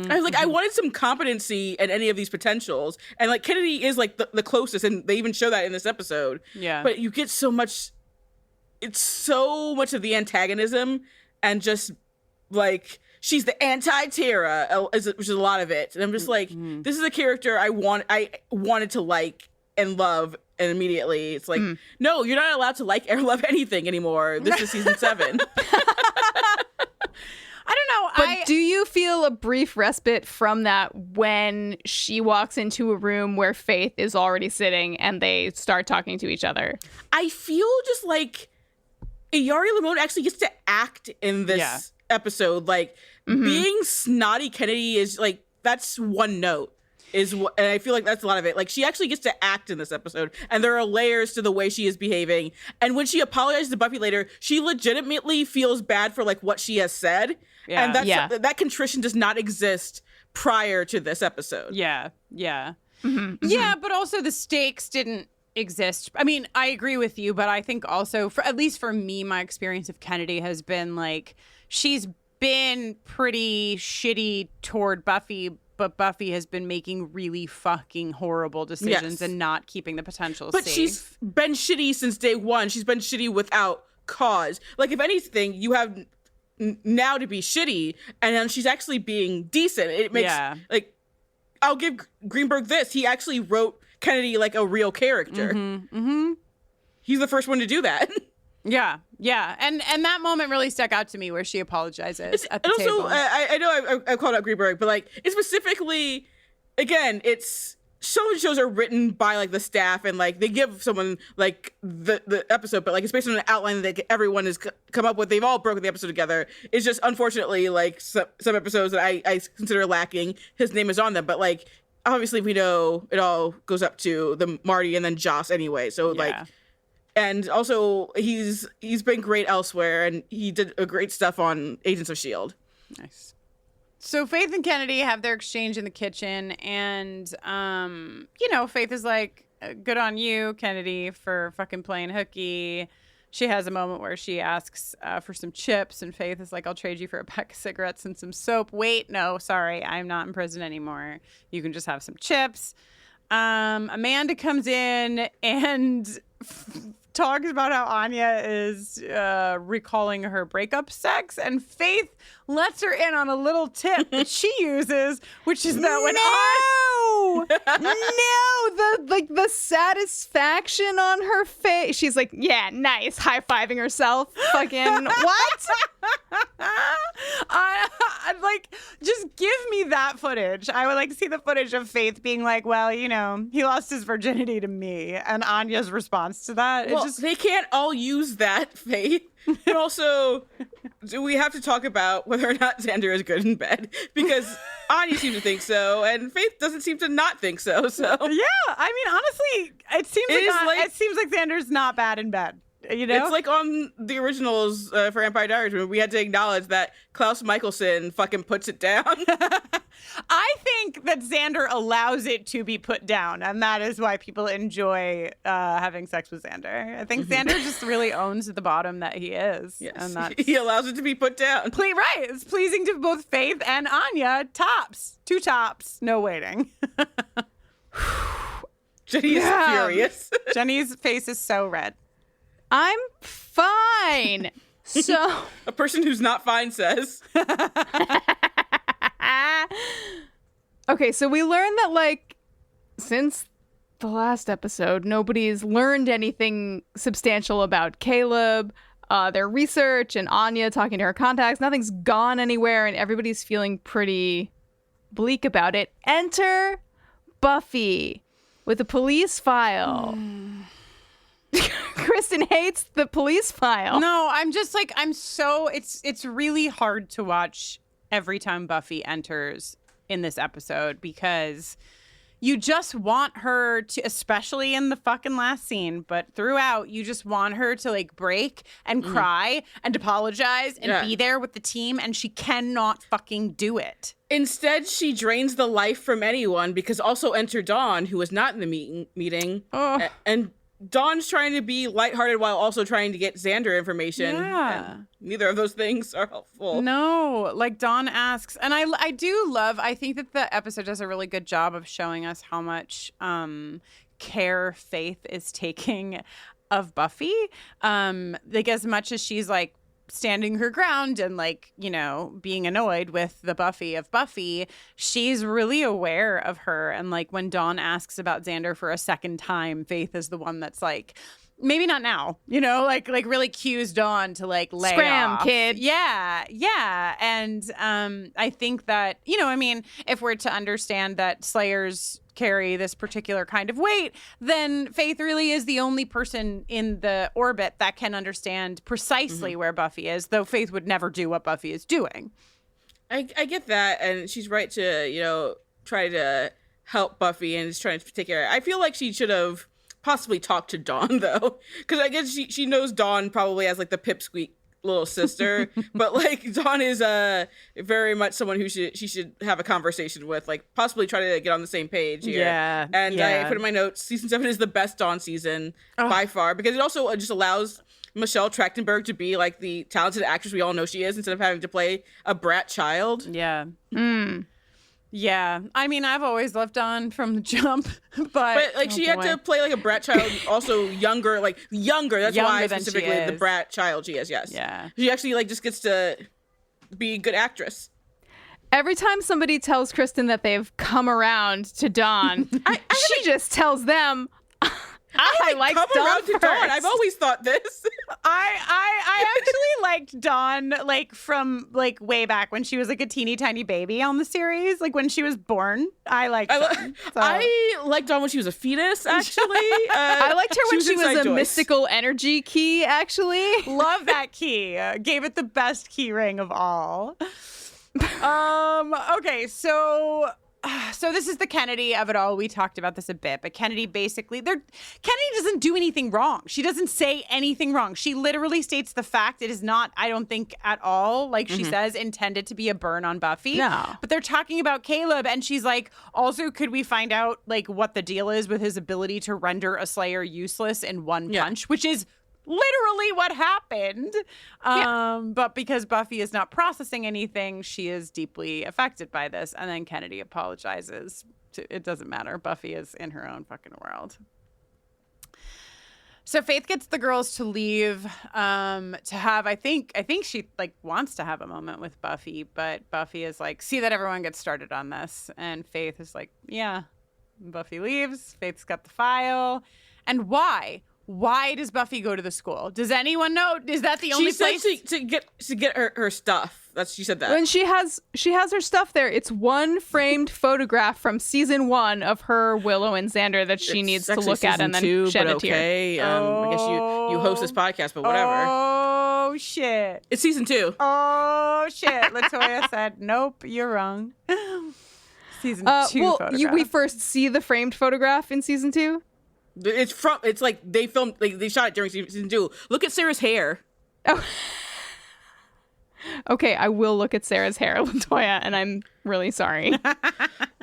was like, I wanted some competency in any of these potentials. And like Kennedy is like the closest, and they even show that in this episode. Yeah. But you get so much, it's so much of the antagonism, and just like, she's the anti-Tara, which is a lot of it. And I'm just like, this is a character I wanted to like and love. And immediately it's like, no, you're not allowed to like or love anything anymore. This is season 7. I don't know. But do you feel a brief respite from that when she walks into a room where Faith is already sitting and they start talking to each other? I feel just like Yari Limon actually gets to act in this episode. Like, being snotty Kennedy is like, that's one note. And I feel like that's a lot of it. Like, she actually gets to act in this episode, and there are layers to the way she is behaving. And when she apologizes to Buffy later, she legitimately feels bad for like what she has said. Yeah. And that contrition does not exist prior to this episode. Yeah. Yeah, but also the stakes didn't exist. I mean, I agree with you, but I think also, at least for me, my experience of Kennedy has been like, she's been pretty shitty toward Buffy, but Buffy has been making really fucking horrible decisions and not keeping the potential safe. But she's been shitty since day one. She's been shitty without cause. Like, if anything, you have now to be shitty, and then she's actually being decent. It makes, like, I'll give Greenberg this. He actually wrote Kennedy like a real character. He's the first one to do that. Yeah. And that moment really stuck out to me where she apologizes at the table. Also, I know I called out Greenberg, but like, it's specifically, again, it's shows are written by like the staff, and like they give someone like the episode, but like it's based on an outline that everyone has come up with. They've all broken the episode together. It's just unfortunately like some episodes that I consider lacking, his name is on them, but like obviously we know it all goes up to the Marty and then Joss anyway. So like. And also, he's been great elsewhere, and he did a great stuff on Agents of S.H.I.E.L.D. Nice. So Faith and Kennedy have their exchange in the kitchen, and, Faith is like, good on you, Kennedy, for fucking playing hooky. She has a moment where she asks for some chips, and Faith is like, I'll trade you for a pack of cigarettes and some soap. Wait, no, sorry, I'm not in prison anymore. You can just have some chips. Amanda comes in and talks about how Anya is recalling her breakup sex, and Faith lets her in on a little tip that she uses, which is that when the satisfaction on her face. She's like, yeah, nice, high-fiving herself. Fucking what? I'd like, just give me that footage. I would like to see the footage of Faith being like, well, he lost his virginity to me, and Anya's response to that. Well, they can't all use that, Faith. And also, do we have to talk about whether or not Xander is good in bed? Because Anya seems to think so, and Faith doesn't seem to not think so. So yeah, I mean, honestly, it seems like Xander's not bad in bed. It's like on the originals for Empire Diaries, where we had to acknowledge that Klaus Michelson fucking puts it down. I think fact that Xander allows it to be put down, and that is why people enjoy having sex with Xander. I think Xander just really owns the bottom that he is. Yes. And that's He allows it to be put down. right. It's pleasing to both Faith and Anya. Tops. 2 tops. No waiting. Jenny is furious. Jenny's face is so red. I'm fine. So A person who's not fine says. okay, so we learned that, like, since the last episode, nobody's learned anything substantial about Caleb, their research, and Anya talking to her contacts. Nothing's gone anywhere, and everybody's feeling pretty bleak about it. Enter Buffy with a police file. Kristin hates the police file. No, I'm just like, it's really hard to watch every time Buffy enters in this episode because you just want her to, especially in the fucking last scene, but throughout, you just want her to like break and cry and apologize and be there with the team, and she cannot fucking do it. Instead, she drains the life from anyone because also enter Dawn, who was not in the meeting. And Dawn's trying to be lighthearted while also trying to get Xander information. Yeah. And neither of those things are helpful. No, like Dawn asks, and I think that the episode does a really good job of showing us how much care Faith is taking of Buffy. Like, as much as she's like standing her ground and like, you know, being annoyed with the Buffy of Buffy, she's really aware of her. And like when Dawn asks about Xander for a second time, Faith is the one that's like, maybe not now, you know, like really cues Dawn to like lay Scram, off. kid. Yeah. And I think that, you know, I mean, if we're to understand that Slayers carry this particular kind of weight, then Faith really is the only person in the orbit that can understand precisely where Buffy is, though Faith would never do what Buffy is doing. I get that, and she's right to, you know, try to help Buffy and is trying to take care of it. I feel like she should have possibly talked to Dawn, though, because I guess she knows Dawn probably as like the pipsqueak little sister, but like Dawn is very much someone who she should have a conversation with, like possibly try to get on the same page here. Yeah. And I put in my notes, season 7 is the best Dawn season by far, because it also just allows Michelle Trachtenberg to be like the talented actress we all know she is, instead of having to play a brat child. Yeah. Yeah, I mean, I've always loved Dawn from the jump, but like she had to play like a brat child, also younger. That's Younger why than specifically she the is. brat child she is. Yes, Yeah. She actually like just gets to be a good actress. Every time somebody tells Kristin that they've come around to Dawn, she just tells them, I like come Dawn around to first. Dawn. I've always thought this. I actually liked Dawn like from like way back when she was like a teeny tiny baby on the series, like when she was born. I liked Dawn. So. I liked Dawn when she was a fetus. Actually, I liked her when she was inside a Joyce. mystical energy key, actually. Love that key. Gave it the best key ring of all. Okay, so this is the Kennedy of it all. We talked about this a bit, but Kennedy basically, Kennedy doesn't do anything wrong. She doesn't say anything wrong. She literally states the fact. It is not, I don't think at all, like she says, intended to be a burn on Buffy. No. But they're talking about Caleb, and she's like, also, could we find out like what the deal is with his ability to render a Slayer useless in one punch, which is literally what happened. But because Buffy is not processing anything, she is deeply affected by this. And then Kennedy apologizes. It doesn't matter. Buffy is in her own fucking world. So Faith gets the girls to leave to have, I think she like wants to have a moment with Buffy, but Buffy is like, see that everyone gets started on this. And Faith is like, yeah. Buffy leaves. Faith's got the file. And why? Why does Buffy go to the school? Does anyone know? Is that the only place? She said to get her stuff. She said that. When she has her stuff there, it's one framed photograph from season 1 of her, Willow, and Xander that she needs to look at and then shed a tear. I guess you host this podcast, but whatever. Oh shit! It's season 2. Oh shit! LaToya said, "Nope, you're wrong." Season 2 photograph. We first see the framed photograph in season 2. It's like they filmed, like they shot it during season 2. Look at Sarah's hair. Oh. Okay, I will look at Sarah's hair, LaToya, and I'm really sorry.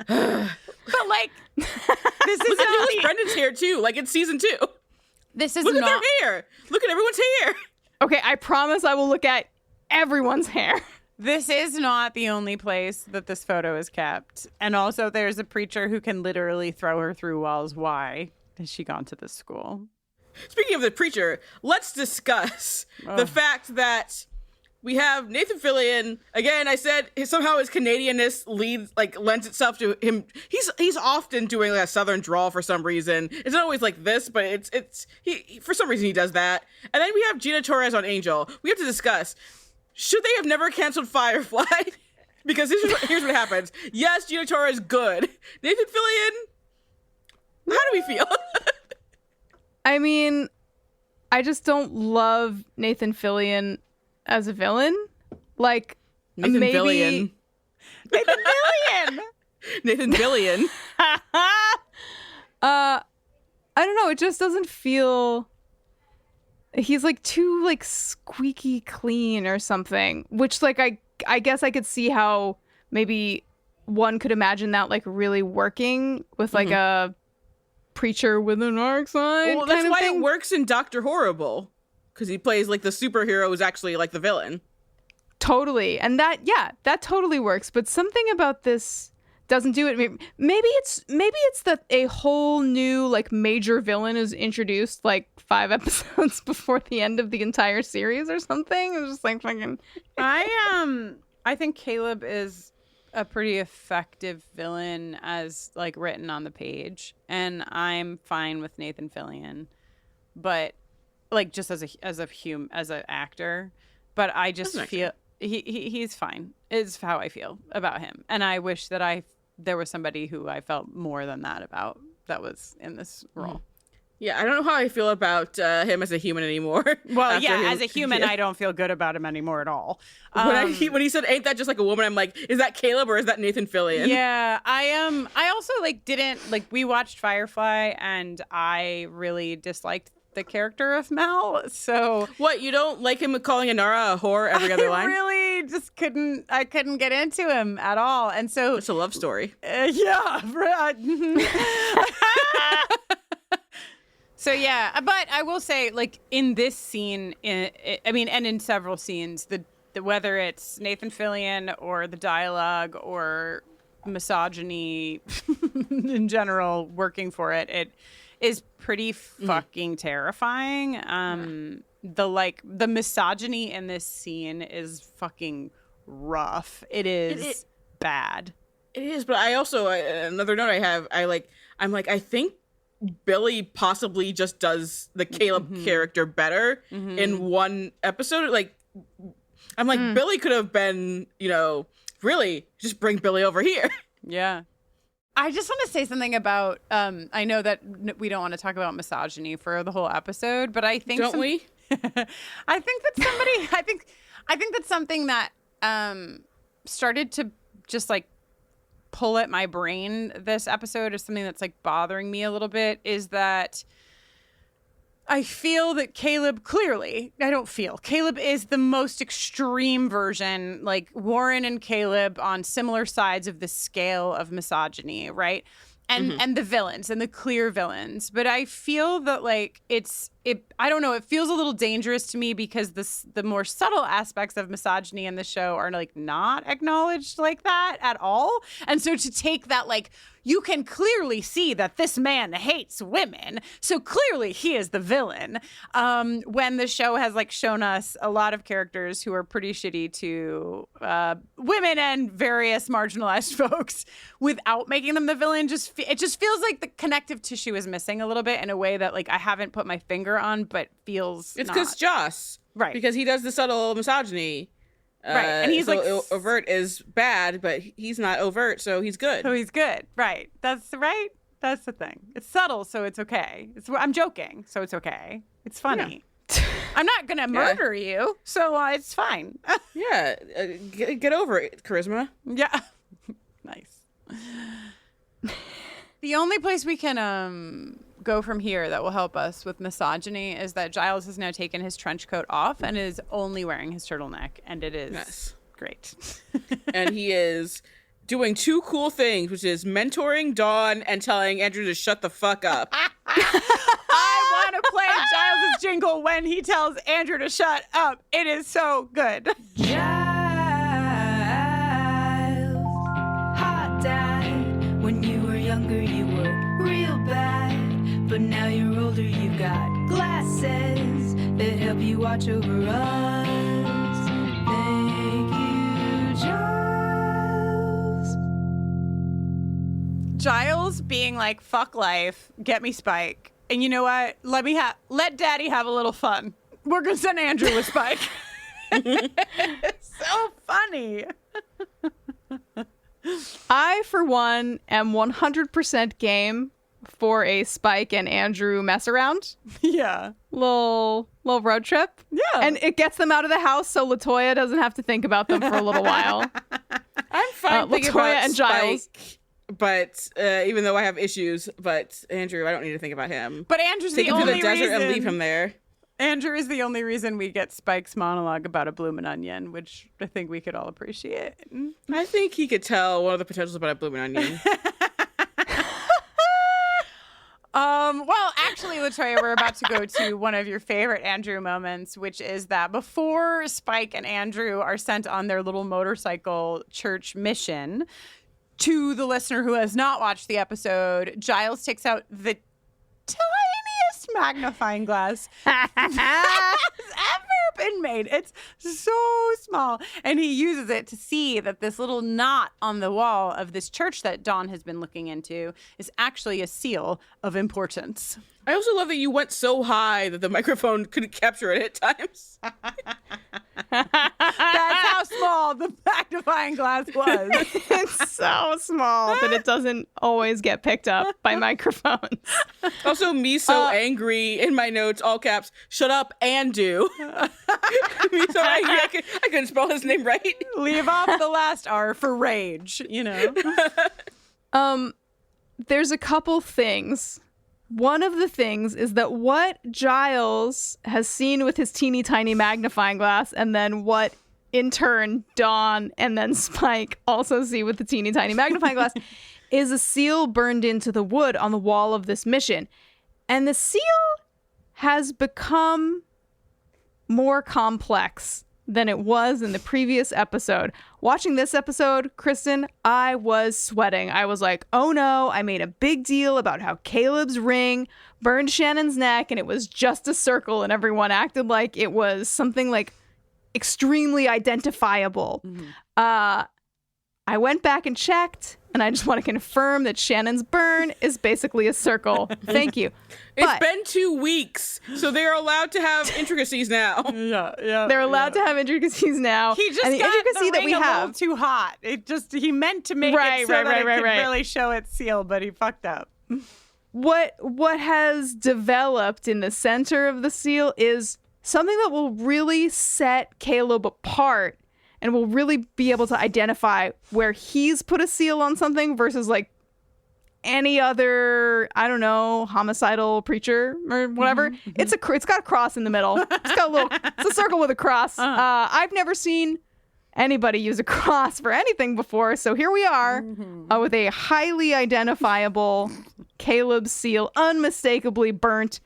But like, this is Look at not Nicholas Brendan's hair too. Like it's season 2. This is Look not at their hair. Look at everyone's hair. Okay, I promise I will look at everyone's hair. This is not the only place that this photo is kept. And also there's a preacher who can literally throw her through walls. Why has she gone to this school? Speaking of the preacher, let's discuss the fact that we have Nathan Fillion. Again, I said somehow his Canadianness lends itself to him. He's often doing like a southern drawl for some reason. It's not always like this, but it's he for some reason he does that. And then we have Gina Torres on Angel. We have to discuss, should they have never canceled Firefly? Because here's what happens. Yes, Gina Torres good. Nathan Fillion, how do we feel? I mean, I just don't love Nathan Fillion as a villain. Like, Nathan maybe... Fillion. Nathan Fillion! Nathan Fillion. I don't know. It just doesn't feel... He's like too like squeaky clean or something, which like I guess I could see how maybe one could imagine that like really working with like a preacher with an arc side. Well, that's kind of why thing. it works in Dr. Horrible, because he plays like the superhero who's actually like the villain. Totally. And that totally works. But something about this doesn't do it. Maybe it's that a whole new like major villain is introduced like 5 episodes before the end of the entire series or something. It's just like fucking. I think Caleb is a pretty effective villain as like written on the page, and I'm fine with Nathan Fillion, but like just as an actor. But I just feel he's fine. Is how I feel about him, and I wish that there was somebody who I felt more than that about that was in this role. Yeah, I don't know how I feel about him as a human anymore. Well, yeah, as a human, I don't feel good about him anymore at all. When he said, "Ain't that just like a woman?" I'm like, "Is that Caleb or is that Nathan Fillion?" Yeah, I also we watched Firefly, and I really disliked the character of Mel. So what, you don't like him calling Inara a whore every other line? I really just couldn't get into him at all, and so it's a love story. Yeah. So yeah, but I will say, like in this scene, and in several scenes, the whether it's Nathan Fillion or the dialogue or misogyny in general working for it, it is pretty fucking terrifying. The misogyny in this scene is fucking rough. It is bad. It is, but I also another note I have. I think Billy possibly just does the Caleb character better in one episode. Like, I'm like, Billy could have been, really just bring Billy over here. Yeah. I just want to say something about, I know that we don't want to talk about misogyny for the whole episode, but I think Don't we? I think that's something that started to just like pull at my brain this episode is something that's like bothering me a little bit, is that I feel that Caleb is the most extreme version, like Warren and Caleb on similar sides of the scale of misogyny, right? And the villains and the clear villains. But I feel that like I don't know, it feels a little dangerous to me because the more subtle aspects of misogyny in the show are like not acknowledged like that at all. And so to take that, like, you can clearly see that this man hates women, so clearly he is the villain. When the show has like shown us a lot of characters who are pretty shitty to women and various marginalized folks without making them the villain, it just feels like the connective tissue is missing a little bit in a way that like I haven't put my finger on, but feels it's because Joss, right? Because he does the subtle misogyny. Right, and he's so like overt is bad, but he's not overt, so he's good. So he's good, right? That's right. That's the thing. It's subtle, so it's okay. I'm joking, so it's okay. It's funny. Yeah. I'm not gonna murder you, so it's fine. Yeah, get over it, Charisma. Yeah, nice. The only place we can go from here that will help us with misogyny is that Giles has now taken his trench coat off and is only wearing his turtleneck, and it is great. And he is doing two cool things, which is mentoring Dawn and telling Andrew to shut the fuck up. I want to play Giles' jingle when he tells Andrew to shut up. It is so good. Giles, hot dad. When you were younger, you were real bad. But now you're older, you've got glasses that help you watch over us. Thank you, Giles. Giles being like, fuck life, get me Spike. And you know what? Let Daddy have a little fun. We're going to send Andrew with Spike. It's so funny. I, for one, am 100% game for a Spike and Andrew mess around. Yeah. Little road trip. Yeah. And it gets them out of the house so LaToya doesn't have to think about them for a little while. I'm fine thinking LaToya about and Giles. Spike, but even though I have issues, but Andrew, I don't need to think about him. But Andrew's Take the him to only the desert reason. and leave him there. Andrew is the only reason we get Spike's monologue about a bloomin' onion, which I think we could all appreciate. I think he could tell one of the potentials about a bloomin' onion. Well, actually, LaToya, we're about to go to one of your favorite Andrew moments, which is that before Spike and Andrew are sent on their little motorcycle church mission, to the listener who has not watched the episode, Giles takes out the tiniest magnifying glass has ever been made. It's so small. And he uses it to see that this little knot on the wall of this church that Dawn has been looking into is actually a seal of importance. I also love that you went so high that the microphone couldn't capture it at times. That's how small the magnifying glass was. It's so small that it doesn't always get picked up by microphones. Also, me so angry in my notes, all caps, shut up and do. Me so angry, I couldn't spell his name right. Leave off the last R for rage, you know. There's a couple things. One of the things is that what Giles has seen with his teeny tiny magnifying glass, and then what in turn Dawn and then Spike also see with the teeny tiny magnifying glass, is a seal burned into the wood on the wall of this mission. And the seal has become more complex than it was in the previous episode. Watching this episode, Kristin, I was sweating. I was like, oh no, I made a big deal about how Caleb's ring burned Shannon's neck and it was just a circle, and everyone acted like it was something like extremely identifiable. Mm-hmm. I went back and checked, and I just want to confirm that Shannon's burn is basically a circle. Thank you. It's been 2 weeks, so they're allowed to have intricacies now. Yeah. They're allowed to have intricacies now. He just and the got intricacy the that ring we a have little too hot. He meant to make it so that it could really show its seal, but he fucked up. What has developed in the center of the seal is something that will really set Caleb apart and will really be able to identify where he's put a seal on something versus like any other, I don't know, homicidal preacher or whatever. Mm-hmm. It's got a cross in the middle. It's a circle with a cross. I've never seen anybody use a cross for anything before, so here we are with a highly identifiable Caleb seal, unmistakably burnt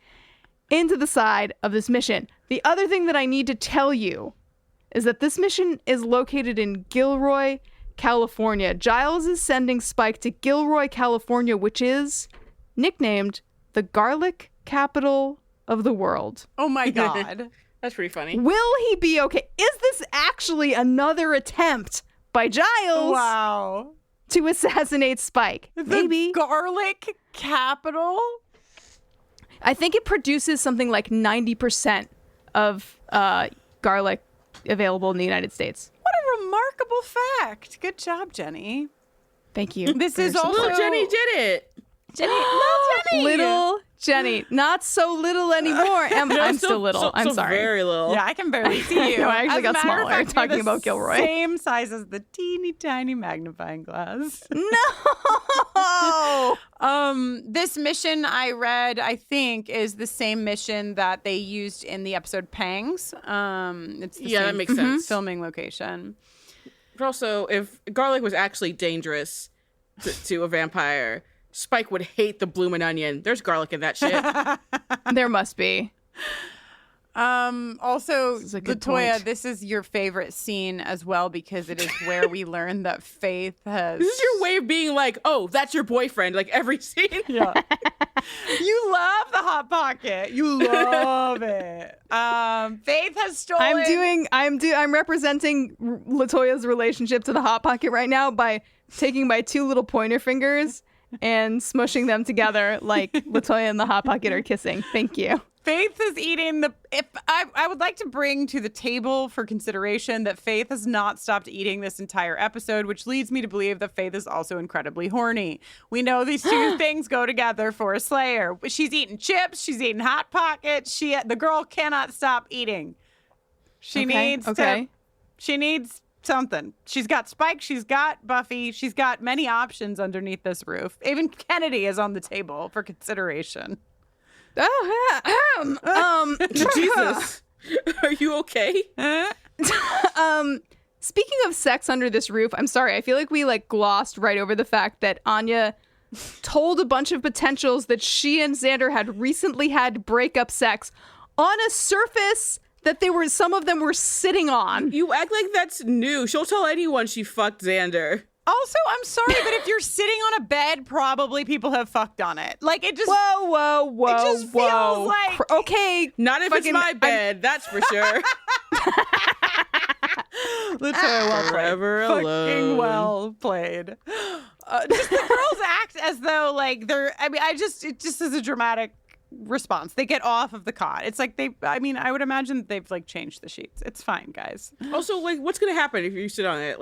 into the side of this mission. The other thing that I need to tell you is that this mission is located in Gilroy, California. Giles is sending Spike to Gilroy, California, which is nicknamed the garlic capital of the world. Oh my God. That's pretty funny. Will he be okay? Is this actually another attempt by Giles to assassinate Spike? Maybe. The garlic capital? I think it produces something like 90% of garlic available in the United States. What a remarkable fact. Good job, Jenny. Thank you. This is also... Little Jenny did it. Little Jenny. Not so little anymore. I'm still little. I'm sorry. Very little. Yeah, I can barely see you. No, I actually As a got matter of smaller fact, you're talking the about Gilroy. Same size as the teeny tiny magnifying glass. No! This mission I read, I think, is the same mission that they used in the episode Pangs. It's the same that makes sense. filming location. But also, if garlic was actually dangerous to a vampire, Spike would hate the bloomin' onion. There's garlic in that shit. There must be. Also, This is a good LaToya, point. this is your favorite scene as well because it is where we learn that Faith has. This is your way of being like, oh, that's your boyfriend, like every scene. Yeah. You love the Hot Pocket. You love it. Faith has stolen. I'm representing LaToya's relationship to the Hot Pocket right now by taking my two little pointer fingers and smushing them together like LaToya and the Hot Pocket are kissing. Thank you. Faith is eating I would like to bring to the table for consideration that Faith has not stopped eating this entire episode, which leads me to believe that Faith is also incredibly horny. We know these two things go together for a Slayer. She's eating chips. She's eating Hot Pockets. The girl cannot stop eating. She needs something. She's got Spike. She's got Buffy. She's got many options underneath this roof. Even Kennedy is on the table for consideration. Jesus. Are you okay? Speaking of sex under this roof, I'm sorry. I feel like we glossed right over the fact that Anya told a bunch of potentials that she and Xander had recently had breakup sex on a surface that some of them were sitting on. You act like that's new. She'll tell anyone she fucked Xander. Also, I'm sorry, but if you're sitting on a bed, probably people have fucked on it. Like, it just... Whoa. It just feels like... Okay. Not if it's my bed, that's for sure. LaToya, well played. Forever alone. Fucking well played. Just the girls act as though, they're... I mean, it just is a dramatic response. They get off of the cot. It's like I would imagine that they've changed the sheets. It's fine, guys. Also, what's gonna happen if you sit on it?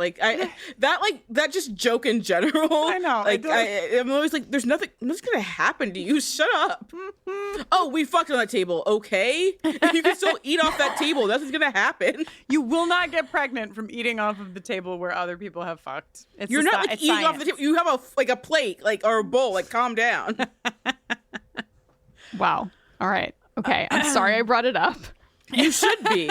That just joke in general. I know. I'm always like, there's nothing gonna happen to you. Shut up. Oh, we fucked on that table. Okay, and you can still eat off that table. Nothing's gonna happen. You will not get pregnant from eating off of the table where other people have fucked. You're not eating science. off the table. You have a plate or a bowl. Calm down. Wow. All right. Okay. I'm sorry I brought it up. You should be.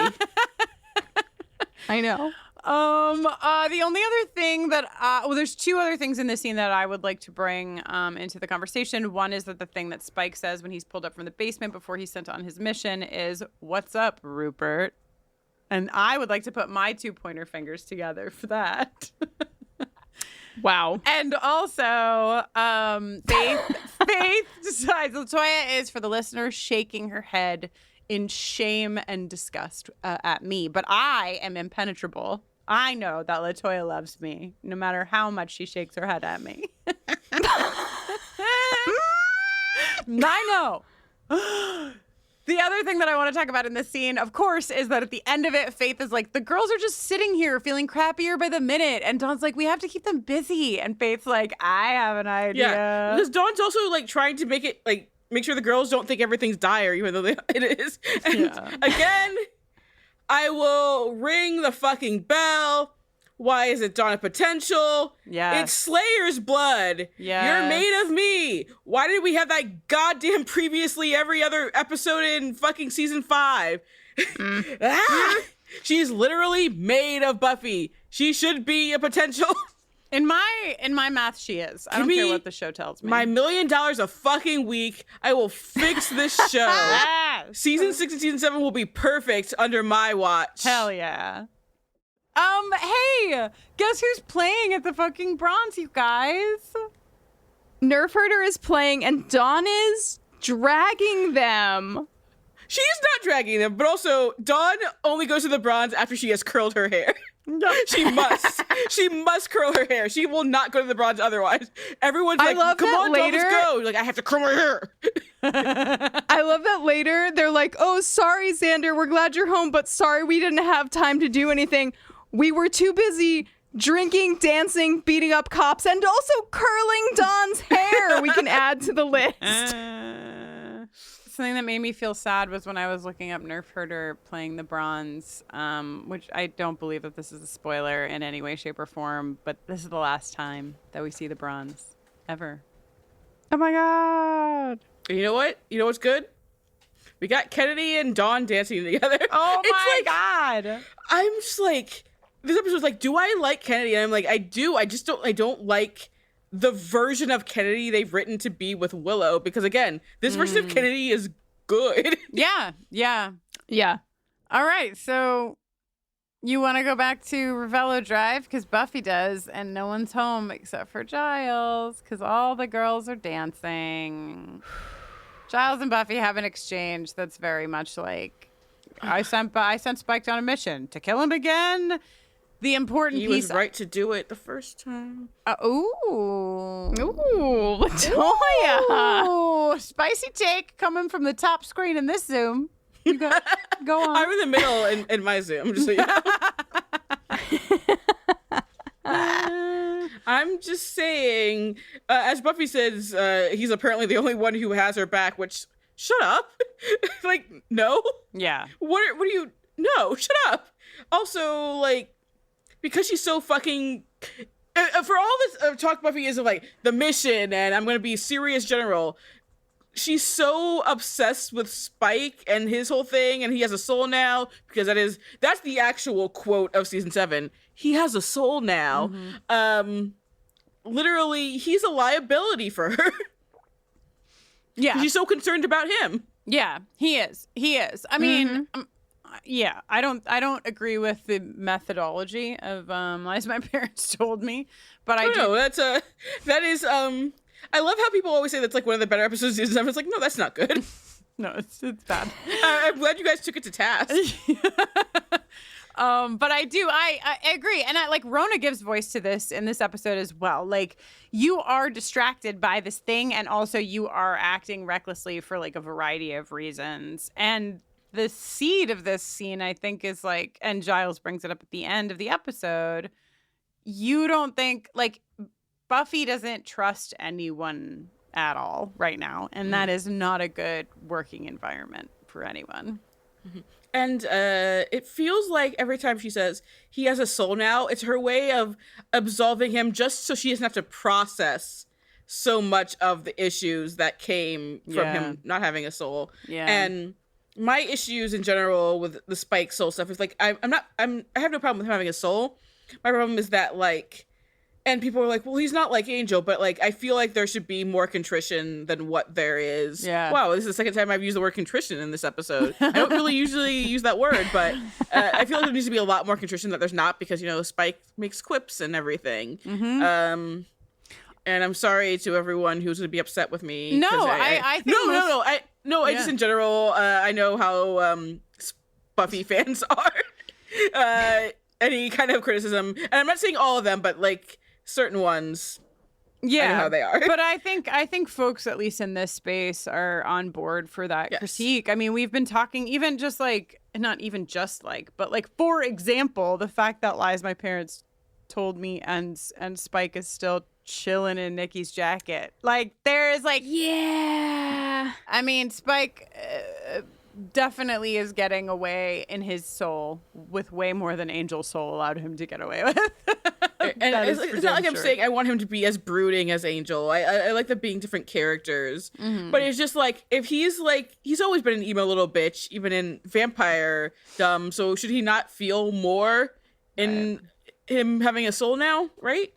I know. The only other thing that there's two other things in this scene that I would like to bring into the conversation. One is that the thing that Spike says when he's pulled up from the basement before he's sent on his mission is, "What's up, Rupert?" And I would like to put my two pointer fingers together for that. Wow. And also, Faith decides, LaToya is, for the listener, shaking her head in shame and disgust at me. But I am impenetrable. I know that LaToya loves me, no matter how much she shakes her head at me. I know. The other thing that I want to talk about in this scene, of course, is that at the end of it, Faith is like, the girls are just sitting here feeling crappier by the minute. And Dawn's like, we have to keep them busy. And Faith's like, I have an idea. Yeah, because Dawn's also trying to make it make sure the girls don't think everything's dire, even though it is. And again, I will ring the fucking bell. Why is it Dawn of Potential? Yeah. It's Slayer's blood. Yeah. You're made of me. Why did we have that goddamn previously every other episode in fucking season 5? She's literally made of Buffy. She should be a potential. In my math, she is. I don't care what the show tells me. My $1 million a fucking week. I will fix this show. Season 6 and season 7 will be perfect under my watch. Hell yeah. Hey, guess who's playing at the fucking Bronze, you guys? Nerf Herder is playing and Dawn is dragging them. She is not dragging them, but also Dawn only goes to the Bronze after she has curled her hair. She must. She must curl her hair. She will not go to the Bronze otherwise. Everyone's like, come on, Dawn, let's go. Like, I have to curl my hair. I love that later they're like, oh, sorry, Xander, we're glad you're home, but sorry we didn't have time to do anything. We were too busy drinking, dancing, beating up cops, and also curling Dawn's hair. We can add to the list. Something that made me feel sad was when I was looking up Nerf Herder playing the Bronze, which I don't believe that this is a spoiler in any way, shape, or form, but this is the last time that we see the Bronze ever. Oh my God. You know what? You know what's good? We got Kennedy and Dawn dancing together. Oh my God. I'm just like, this episode was like, do I like Kennedy? And I'm like, I do. I don't like the version of Kennedy they've written to be with Willow, because again, this version of Kennedy is good. Yeah. All right, so you want to go back to Revello Drive because Buffy does, and no one's home except for Giles because all the girls are dancing. Giles and Buffy have an exchange that's very much like, I sent Spike on a mission to kill him again. The important he piece. was right to do it the first time. LaToya. Ooh, spicy take coming from the top screen in this Zoom. You go on. I'm in the middle in my Zoom, just so you know. I'm just saying, as Buffy says, he's apparently the only one who has her back, which, shut up. Like, no. Yeah. What do you, no, shut up. Also, like, because she's so fucking, for all this talk Buffy is of, like, the mission, and I'm going to be serious general, she's so obsessed with Spike and his whole thing, and he has a soul now, because that's the actual quote of season 7. He has a soul now. Literally, he's a liability for her. Yeah. She's so concerned about him. Yeah, he is. I mean, yeah, I don't agree with the methodology of as my parents told me, but I do. No, that is I love how people always say that's like one of the better episodes of season 7. It's like, no, that's not good. No, it's bad. I'm glad you guys took it to task. But I agree. And I like Rona gives voice to this in this episode as well. Like, you are distracted by this thing, and also you are acting recklessly for like a variety of reasons. And the seed of this scene, I think, is like, and Giles brings it up at the end of the episode, you don't think, like, Buffy doesn't trust anyone at all right now. And that is not a good working environment for anyone. And it feels like every time she says he has a soul now, it's her way of absolving him just so she doesn't have to process so much of the issues that came from him not having a soul. Yeah. And my issues in general with the Spike soul stuff is like, I have no problem with him having a soul. My problem is that, like, and people are like, well, he's not like Angel, but like, I feel like there should be more contrition than what there is. Yeah. Wow, this is the second time I've used the word contrition in this episode. I don't really usually use that word, but I feel like there needs to be a lot more contrition that there's not, because, you know, Spike makes quips and everything. And I'm sorry to everyone who's going to be upset with me. No, I think I just in general, I know how Buffy fans are. Any kind of criticism, and I'm not saying all of them, but like certain ones, I know how they are. But I think folks, at least in this space, are on board for that critique. I mean, we've been talking even just like, not even just like, but like, for example, the fact that lies my parents told me and Spike is still chilling in Nikki's jacket. Like, there is like, Yeah. I mean, Spike definitely is getting away in his soul with way more than Angel's soul allowed him to get away with. And it's not like I'm saying I want him to be as brooding as Angel. I like them being different characters. But it's just like, if he's like, he's always been an emo little bitch, even in Vampire Dumb. So should he not feel more in him having a soul now, right?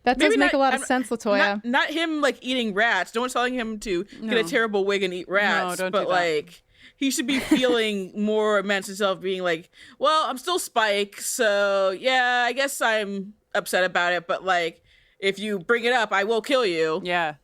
That does make a lot of sense, LaToya. Not him like eating rats. No one's telling him to get a terrible wig and eat rats. No, don't but do that. like, he should be feeling more immense himself, being like, well, I'm still Spike, so yeah, I guess I'm upset about it, but like, if you bring it up, I will kill you. Yeah.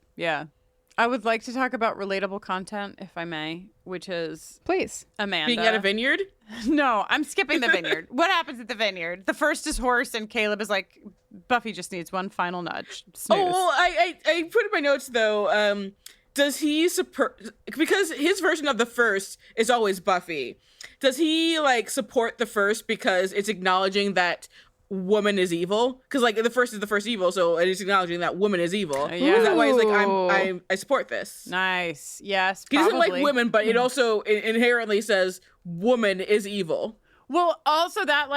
I would like to talk about relatable content, if I may, which is Please. Amanda. Being at a vineyard? No, I'm skipping the vineyard. What happens at the vineyard? The first is horse, and Caleb is like, Buffy just needs one final nudge. Snooze. Oh, well, I put in my notes, though, does he because his version of the first is always Buffy. Does he like support the first because it's acknowledging that woman is evil? Because like the first is the first evil, so it is acknowledging that woman is evil. Yeah. Is that why he's like, I support this? Nice. Yes, He doesn't probably. like women, but it also inherently says woman is evil. Well, also that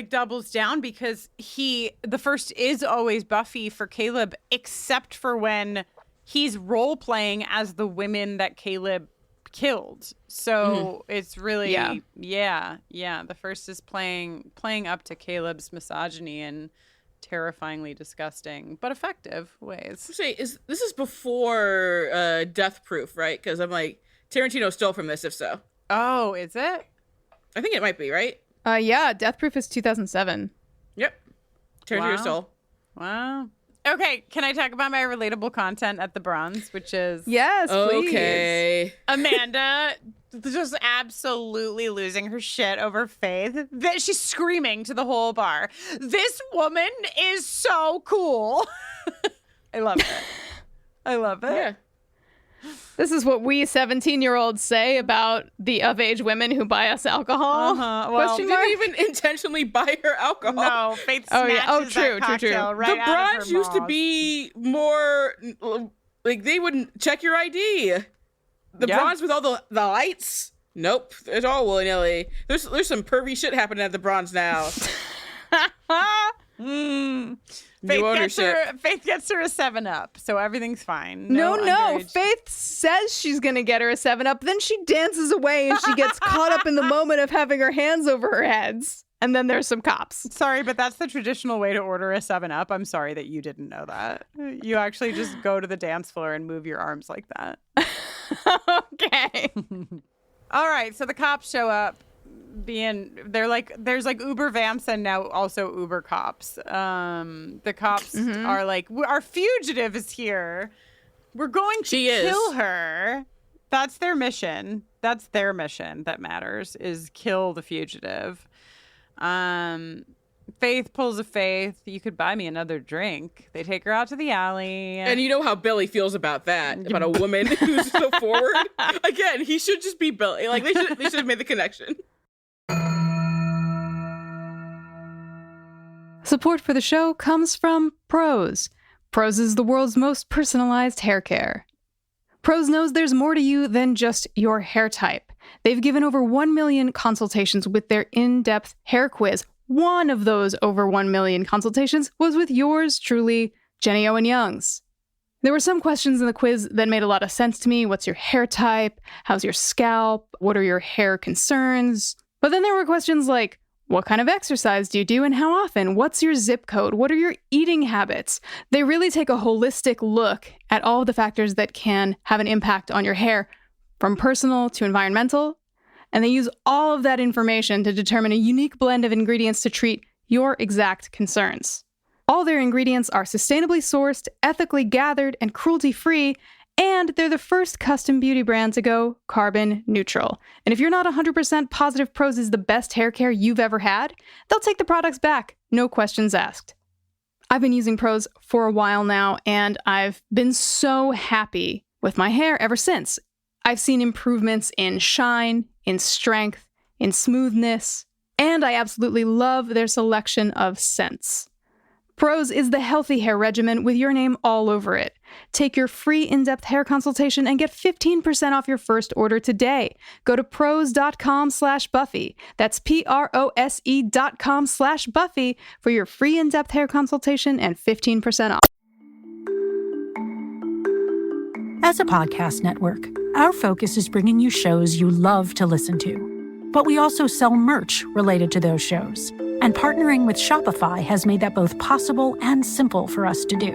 doubles down because the first is always Buffy for Caleb, except for when he's role playing as the women that Caleb killed. So it's really, Yeah. The first is playing up to Caleb's misogyny in terrifyingly disgusting but effective ways. Say, this is before Death Proof, right? Because I'm like, Tarantino stole from this, if so. Oh, is it? I think it might be, right? Yeah, Death Proof is 2007. Yep. Tarantino stole. Wow. Okay, can I talk about my relatable content at the Bronze, which is... Yes, please. Okay. Amanda just absolutely losing her shit over Faith. She's screaming to the whole bar, "This woman is so cool." I love it. I love it. Yeah. This is what we 17-year-olds say about the of-age women who buy us alcohol. Well, She didn't even intentionally buy her alcohol. No, Faith snatches that cocktail right the out of her Bronze used to mouth. be more like they wouldn't check your ID. The Bronze with all the lights. Nope, it's all willy nilly. There's some pervy shit happening at the Bronze now. Faith gets her a 7-Up, so everything's fine. No, underage. Faith says she's going to get her a 7-Up, then she dances away and she gets caught up in the moment of having her hands over her heads. And then there's some cops. Sorry, but that's the traditional way to order a 7-Up. I'm sorry that you didn't know that. You actually just go to the dance floor and move your arms like that. Okay. All right, so the cops show up. There's like Uber vamps and now also Uber cops. The cops are like, our fugitive is here. We're going to kill her. That's their mission. That's their mission that matters, is kill the fugitive. Faith pulls a Faith. You could buy me another drink. They take her out to the alley. And you know how Billy feels about that, about a woman who's so forward. Again, he should just be Billy. Like they should have made the connection. Support for the show comes from Prose. Prose is the world's most personalized hair care. Prose knows there's more to you than just your hair type. They've given over 1 million consultations with their in-depth hair quiz. One of those over 1 million consultations was with yours truly, Jenny Owen Youngs. There were some questions in the quiz that made a lot of sense to me. What's your hair type? How's your scalp? What are your hair concerns? But then there were questions like, what kind of exercise do you do and how often? What's your zip code? What are your eating habits? They really take a holistic look at all of the factors that can have an impact on your hair, from personal to environmental, and they use all of that information to determine a unique blend of ingredients to treat your exact concerns. All their ingredients are sustainably sourced, ethically gathered, and cruelty-free, and they're the first custom beauty brand to go carbon neutral. And if you're not 100% positive Prose is the best hair care you've ever had, they'll take the products back, no questions asked. I've been using Prose for a while now, and I've been so happy with my hair ever since. I've seen improvements in shine, in strength, in smoothness, and I absolutely love their selection of scents. Prose is the healthy hair regimen with your name all over it. Take your free in-depth hair consultation and get 15% off your first order today. Go to prose.com/Buffy. That's prose.com/Buffy for your free in-depth hair consultation and 15% off. As a podcast network, our focus is bringing you shows you love to listen to. But we also sell merch related to those shows. And partnering with Shopify has made that both possible and simple for us to do.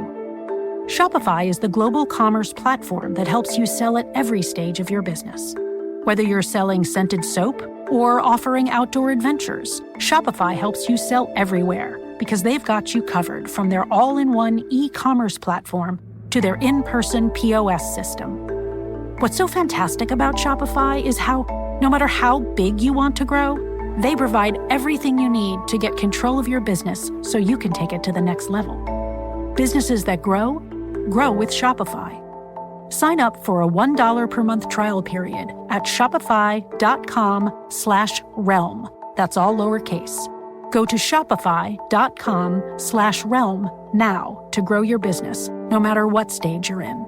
Shopify is the global commerce platform that helps you sell at every stage of your business. Whether you're selling scented soap or offering outdoor adventures, Shopify helps you sell everywhere because they've got you covered, from their all-in-one e-commerce platform to their in-person POS system. What's so fantastic about Shopify is how, no matter how big you want to grow, they provide everything you need to get control of your business so you can take it to the next level. Businesses that grow, grow with Shopify. Sign up for a $1 per month trial period at shopify.com/realm. That's all lowercase. Go to shopify.com/realm now to grow your business, no matter what stage you're in.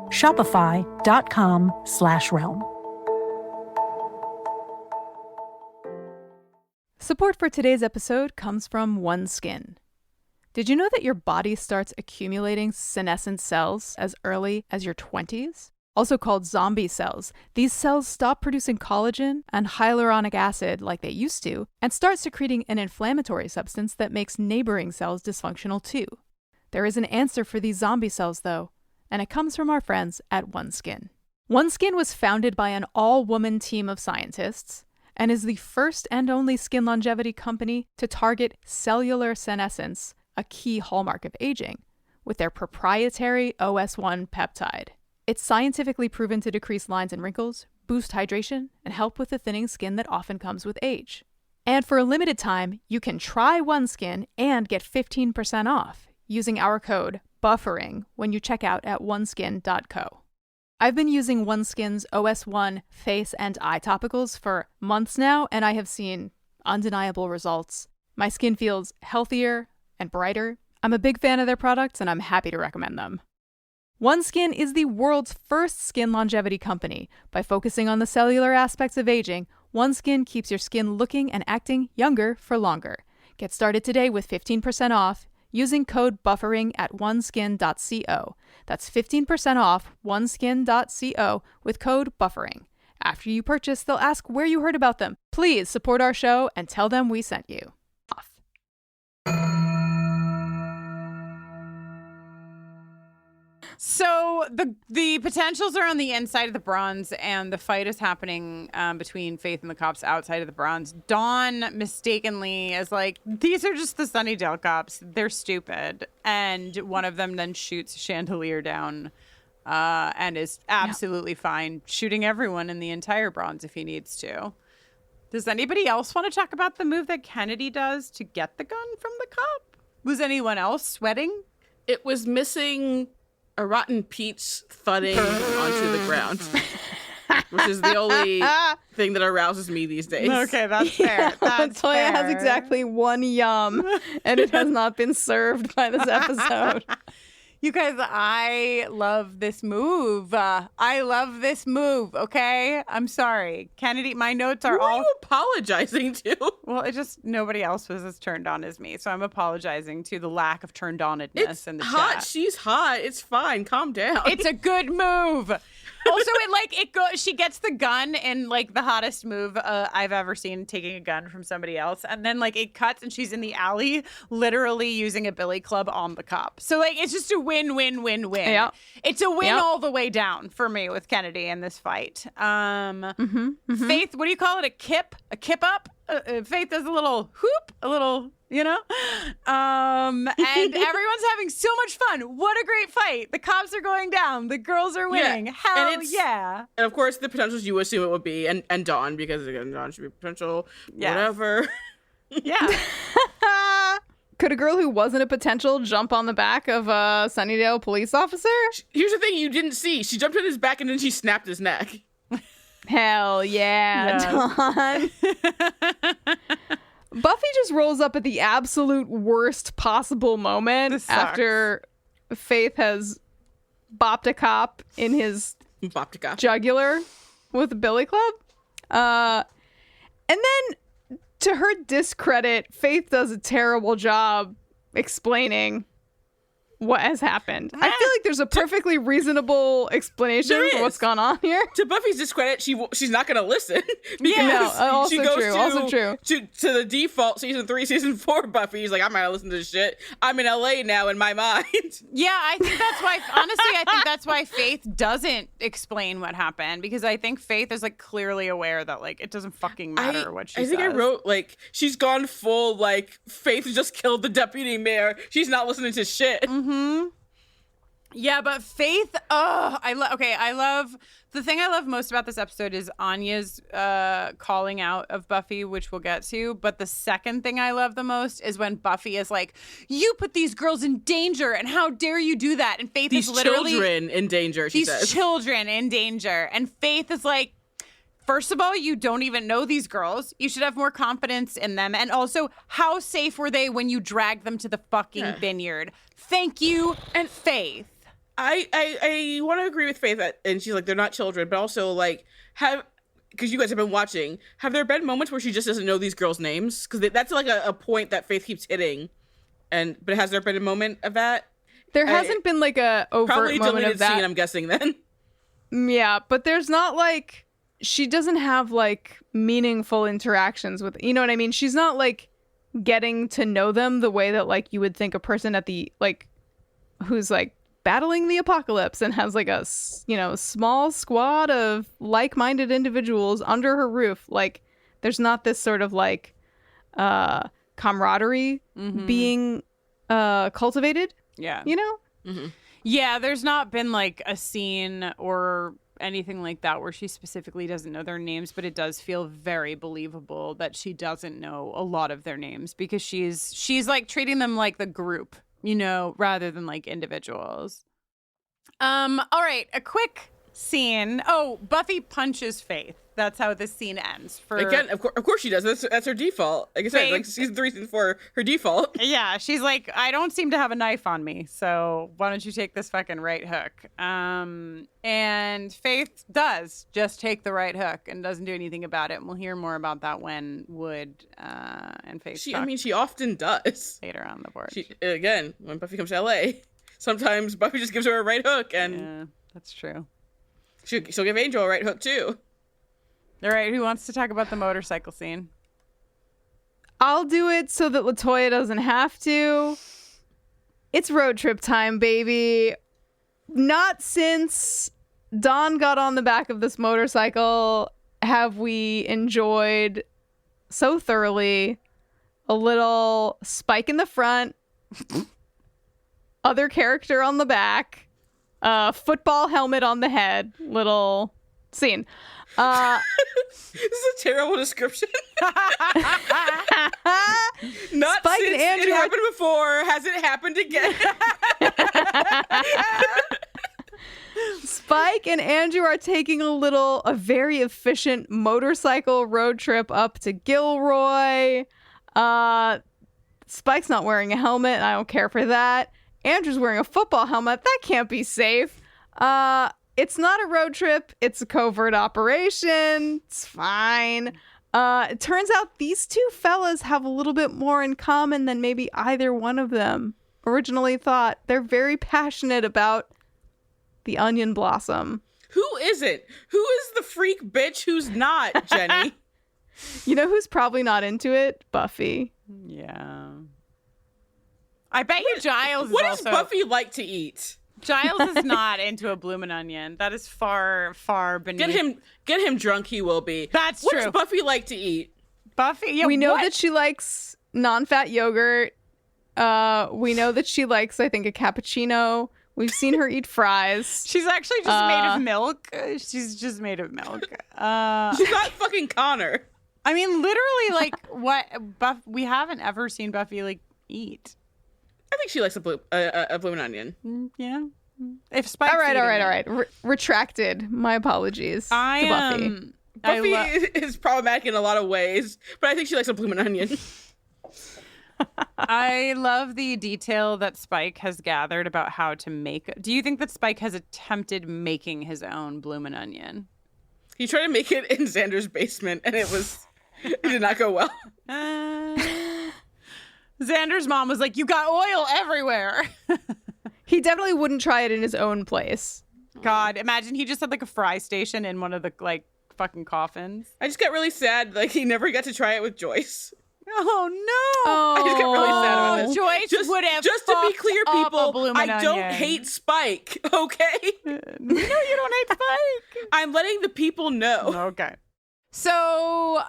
Shopify.com/realm. Support for today's episode comes from OneSkin. Did you know that your body starts accumulating senescent cells as early as your 20s? also called zombie cells. These cells stop producing collagen and hyaluronic acid like they used to, and start secreting an inflammatory substance that makes neighboring cells dysfunctional too. There is an answer for these zombie cells, though, and it comes from our friends at OneSkin. OneSkin was founded by an all-woman team of scientists and is the first and only skin longevity company to target cellular senescence, a key hallmark of aging, with their proprietary OS1 peptide. It's scientifically proven to decrease lines and wrinkles, boost hydration, and help with the thinning skin that often comes with age. And for a limited time, you can try OneSkin and get 15% off using our code BUFFERING when you check out at oneskin.co. I've been using OneSkin's OS1 face and eye topicals for months now, and I have seen undeniable results. My skin feels healthier and brighter. I'm a big fan of their products, and I'm happy to recommend them. OneSkin is the world's first skin longevity company. By focusing on the cellular aspects of aging, OneSkin keeps your skin looking and acting younger for longer. Get started today with 15% off using code BUFFERING at oneskin.co. That's 15% off oneskin.co with code BUFFERING. After you purchase, they'll ask where you heard about them. Please support our show and tell them we sent you. Off. So the potentials are on the inside of the bronze, and the fight is happening between Faith and the cops outside of the bronze. Dawn mistakenly is like, these are just the Sunnydale cops. They're stupid. And one of them then shoots a chandelier down and is absolutely fine shooting everyone in the entire bronze if he needs to. Does anybody else want to talk about the move that Kennedy does to get the gun from the cop? Was anyone else sweating? It was missing a rotten peach thudding onto the ground, which is the only thing that arouses me these days. Okay, that's fair. That's LaToya fair. has exactly one yum, and it has not been served by this episode. You guys, I love this move. Okay? I'm sorry. Kennedy, my notes are Who all... are you apologizing to? Well, it just, nobody else was as turned on as me, so I'm apologizing to the lack of turned onedness in the hot. chat. She's hot. It's fine. Calm down. It's a good move. Also, she gets the gun in like the hottest move I've ever seen, taking a gun from somebody else, and then like it cuts and she's in the alley, literally using a billy club on the cop. So like it's just a win. Yep. It's a win Yep. all the way down for me with Kennedy in this fight. Faith, what do you call it? A kip up? Faith does a little hoop, a little, and everyone's having so much fun. What a great fight. The cops are going down. The girls are winning. Yeah. Hell yeah. And of course, the potentials you assume it would be, and Dawn, because again, Dawn should be potential, whatever. Yeah. Could a girl who wasn't a potential jump on the back of a Sunnydale police officer? Here's the thing you didn't see. She jumped on his back and then she snapped his neck. Hell yeah, Dawn. Buffy just rolls up at the absolute worst possible moment after Faith has bopped a cop in his jugular with a billy club. And then, to her discredit, Faith does a terrible job explaining what has happened. I feel like there's a perfectly reasonable explanation for what's gone on here. To Buffy's discredit, she's not going to listen. Also she goes true. To the default season 3, season 4 Buffy. She's like, I'm not going to listen to this shit. I'm in LA now in my mind. Yeah, I think that's why, honestly, I think that's why Faith doesn't explain what happened, because I think Faith is like clearly aware that like it doesn't fucking matter what she says. I think I wrote like, she's gone full like, Faith just killed the deputy mayor. She's not listening to shit. Yeah, but Faith, I love, the thing I love most about this episode is Anya's calling out of Buffy, which we'll get to. But the second thing I love the most is when Buffy is like, you put these girls in danger, and how dare you do that? And Faith is literally... These children in danger, she says. These children in danger. And Faith is like, first of all, you don't even know these girls. You should have more confidence in them. And also, how safe were they when you dragged them to the fucking vineyard? Thank you, and Faith. I want to agree with Faith that, and she's like, they're not children, but also like, because you guys have been watching, have there been moments where she just doesn't know these girls' names? Because that's like a point that Faith keeps hitting. But has there been a moment of that? There hasn't been like a overt probably moment deleted of that. scene, I'm guessing then. Yeah, but there's not like, she doesn't have like meaningful interactions with, you know what I mean? She's not like getting to know them the way that like you would think a person at the, like, who's like battling the apocalypse and has like a, you know, small squad of like-minded individuals under her roof. Like, there's not this sort of like camaraderie being cultivated. Yeah. You know? Mm-hmm. Yeah, there's not been like a scene or anything like that where she specifically doesn't know their names, but it does feel very believable that she doesn't know a lot of their names because she's like treating them like the group, you know, rather than like individuals. All right, a quick scene. Oh, Buffy punches Faith. That's how this scene ends. Again, of course she does. That's her default. Like I said, like season 3, season 4, her default. Yeah, she's like, I don't seem to have a knife on me, so why don't you take this fucking right hook? And Faith does just take the right hook and doesn't do anything about it. And we'll hear more about that when Wood and Faith talk. She often does. Later on the board. Again, when Buffy comes to LA, sometimes Buffy just gives her a right hook, and yeah, that's true. She'll give Angel a right hook too. All right, who wants to talk about the motorcycle scene? I'll do it so that LaToya doesn't have to. It's road trip time, baby. Not since Dawn got on the back of this motorcycle have we enjoyed so thoroughly a little Spike in the front, other character on the back, football helmet on the head, little scene. This is a terrible description. Not Spike since and Andrew it happened before. Has it happened again? Spike and Andrew are taking a very efficient motorcycle road trip up to Gilroy. Spike's not wearing a helmet, and I don't care for that. Andrew's wearing a football helmet. That can't be safe. It's not a road trip. It's a covert operation. It's fine. It turns out these two fellas have a little bit more in common than maybe either one of them originally thought. They're very passionate about the onion blossom. Who isn't? Who is the freak bitch who's not, Jenny? You know who's probably not into it? Buffy. Yeah. I bet you Giles What is does also... Buffy like to eat? Giles is not into a bloomin' onion. That is far, far beneath. Get him drunk, he will be. That's what true. What does Buffy like to eat? Buffy? Yeah, we know that she likes non-fat yogurt. We know that she likes, I think, a cappuccino. We've seen her eat fries. She's actually just made of milk. She's just made of milk. She's not fucking Connor. I mean, literally, like, what? We haven't ever seen Buffy, like, eat. I think she likes a bloomin' onion. Yeah. If Spike's all right. Retracted. My apologies to Buffy. Buffy is problematic in a lot of ways, but I think she likes a bloomin' onion. I love the detail that Spike has gathered about how to make. Do you think that Spike has attempted making his own bloomin' onion? He tried to make it in Xander's basement, and it did not go well. Xander's mom was like, "You got oil everywhere." He definitely wouldn't try it in his own place. God, imagine he just had like a fry station in one of the like fucking coffins. I just got really sad. Like he never got to try it with Joyce. Oh no! I just got really sad about this. Joyce would have just to be clear, people. I don't onion. hate Spike. Okay. No, you don't hate Spike. I'm letting the people know. Okay. So,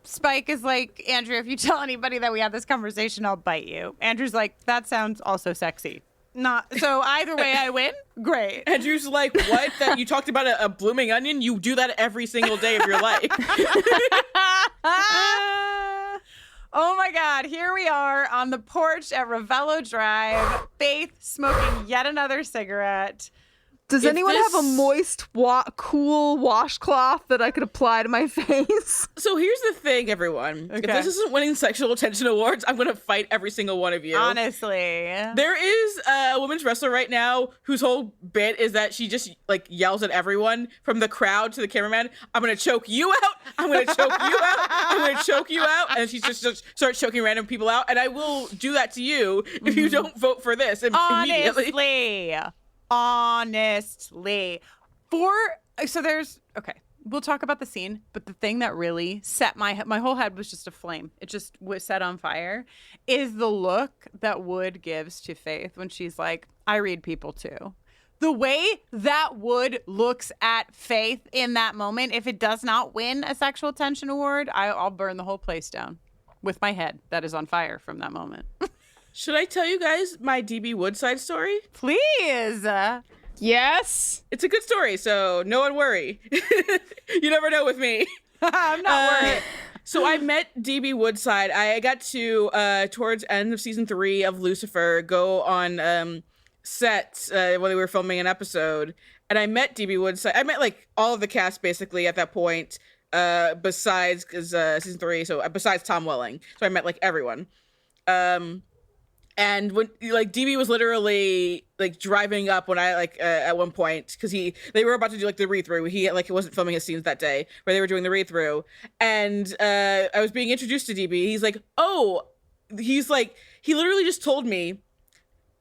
Spike is like, Andrew, if you tell anybody that we had this conversation, I'll bite you. Andrew's like, that sounds also sexy. So either way I win, great. Andrew's like, what? That you talked about a blooming onion? You do that every single day of your life. Oh my God, here we are on the porch at Revello Drive. Faith smoking yet another cigarette. Does anyone have a moist, cool washcloth that I could apply to my face? So here's the thing, everyone. Okay. If this isn't winning sexual attention awards, I'm going to fight every single one of you. Honestly. There is a women's wrestler right now whose whole bit is that she just like yells at everyone from the crowd to the cameraman. I'm going to choke you out. I'm going to choke you out. I'm going to choke you out. And she just starts choking random people out. And I will do that to you if you don't vote for this immediately. Honestly. We'll talk about the scene, but the thing that really set my whole head was just aflame. It just was set on fire. Is the look that Wood gives to Faith when she's like, "I read people too." The way that Wood looks at Faith in that moment, if it does not win a sexual tension award, I'll burn the whole place down with my head that is on fire from that moment. Should I tell you guys my DB Woodside story? Please. Yes. It's a good story, so no one worry. You never know with me. I'm not worried. So I met DB Woodside. I got to, towards end of season 3 of Lucifer, go on set when they were filming an episode. And I met DB Woodside. I met like all of the cast basically at that point, besides, because season 3, so besides Tom Welling. So I met like everyone. And when like DB was literally like driving up when I like at one point because they were about to do like the read through. He wasn't filming his scenes that day where they were doing the read through, and I was being introduced to DB. He's like, he literally just told me,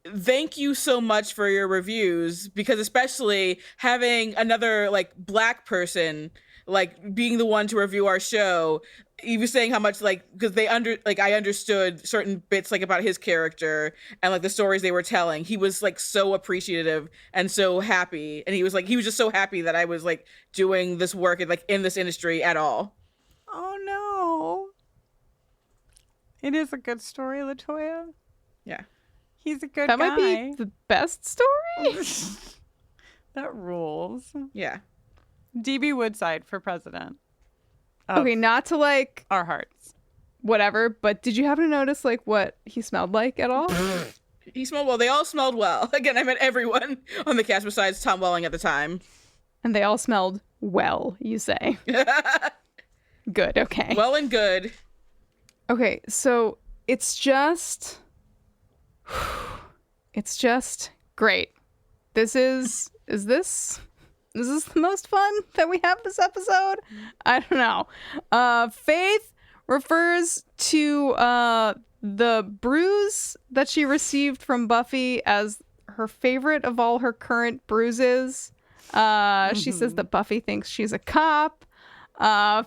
"Thank you so much for your reviews," because especially having another like Black person like being the one to review our show. He was saying how much because I understood certain bits like about his character and like the stories they were telling. He was like so appreciative and so happy, and he was just so happy that I was like doing this work and like in this industry at all. Oh no! It is a good story, LaToya. Yeah, he's a good guy. That might be the best story. That rules. Yeah, DB Woodside for president. Okay, not to like our hearts, whatever, but did you happen to notice like what he smelled like at all? He smelled well. They all smelled well. Again, I met everyone on the cast besides Tom Welling at the time. And they all smelled well, you say. Good, okay. Well and good. Okay, so it's just great. This is this the most fun that we have this episode? I don't know. Faith refers to the bruise that she received from Buffy as her favorite of all her current bruises. She says that Buffy thinks she's a cop.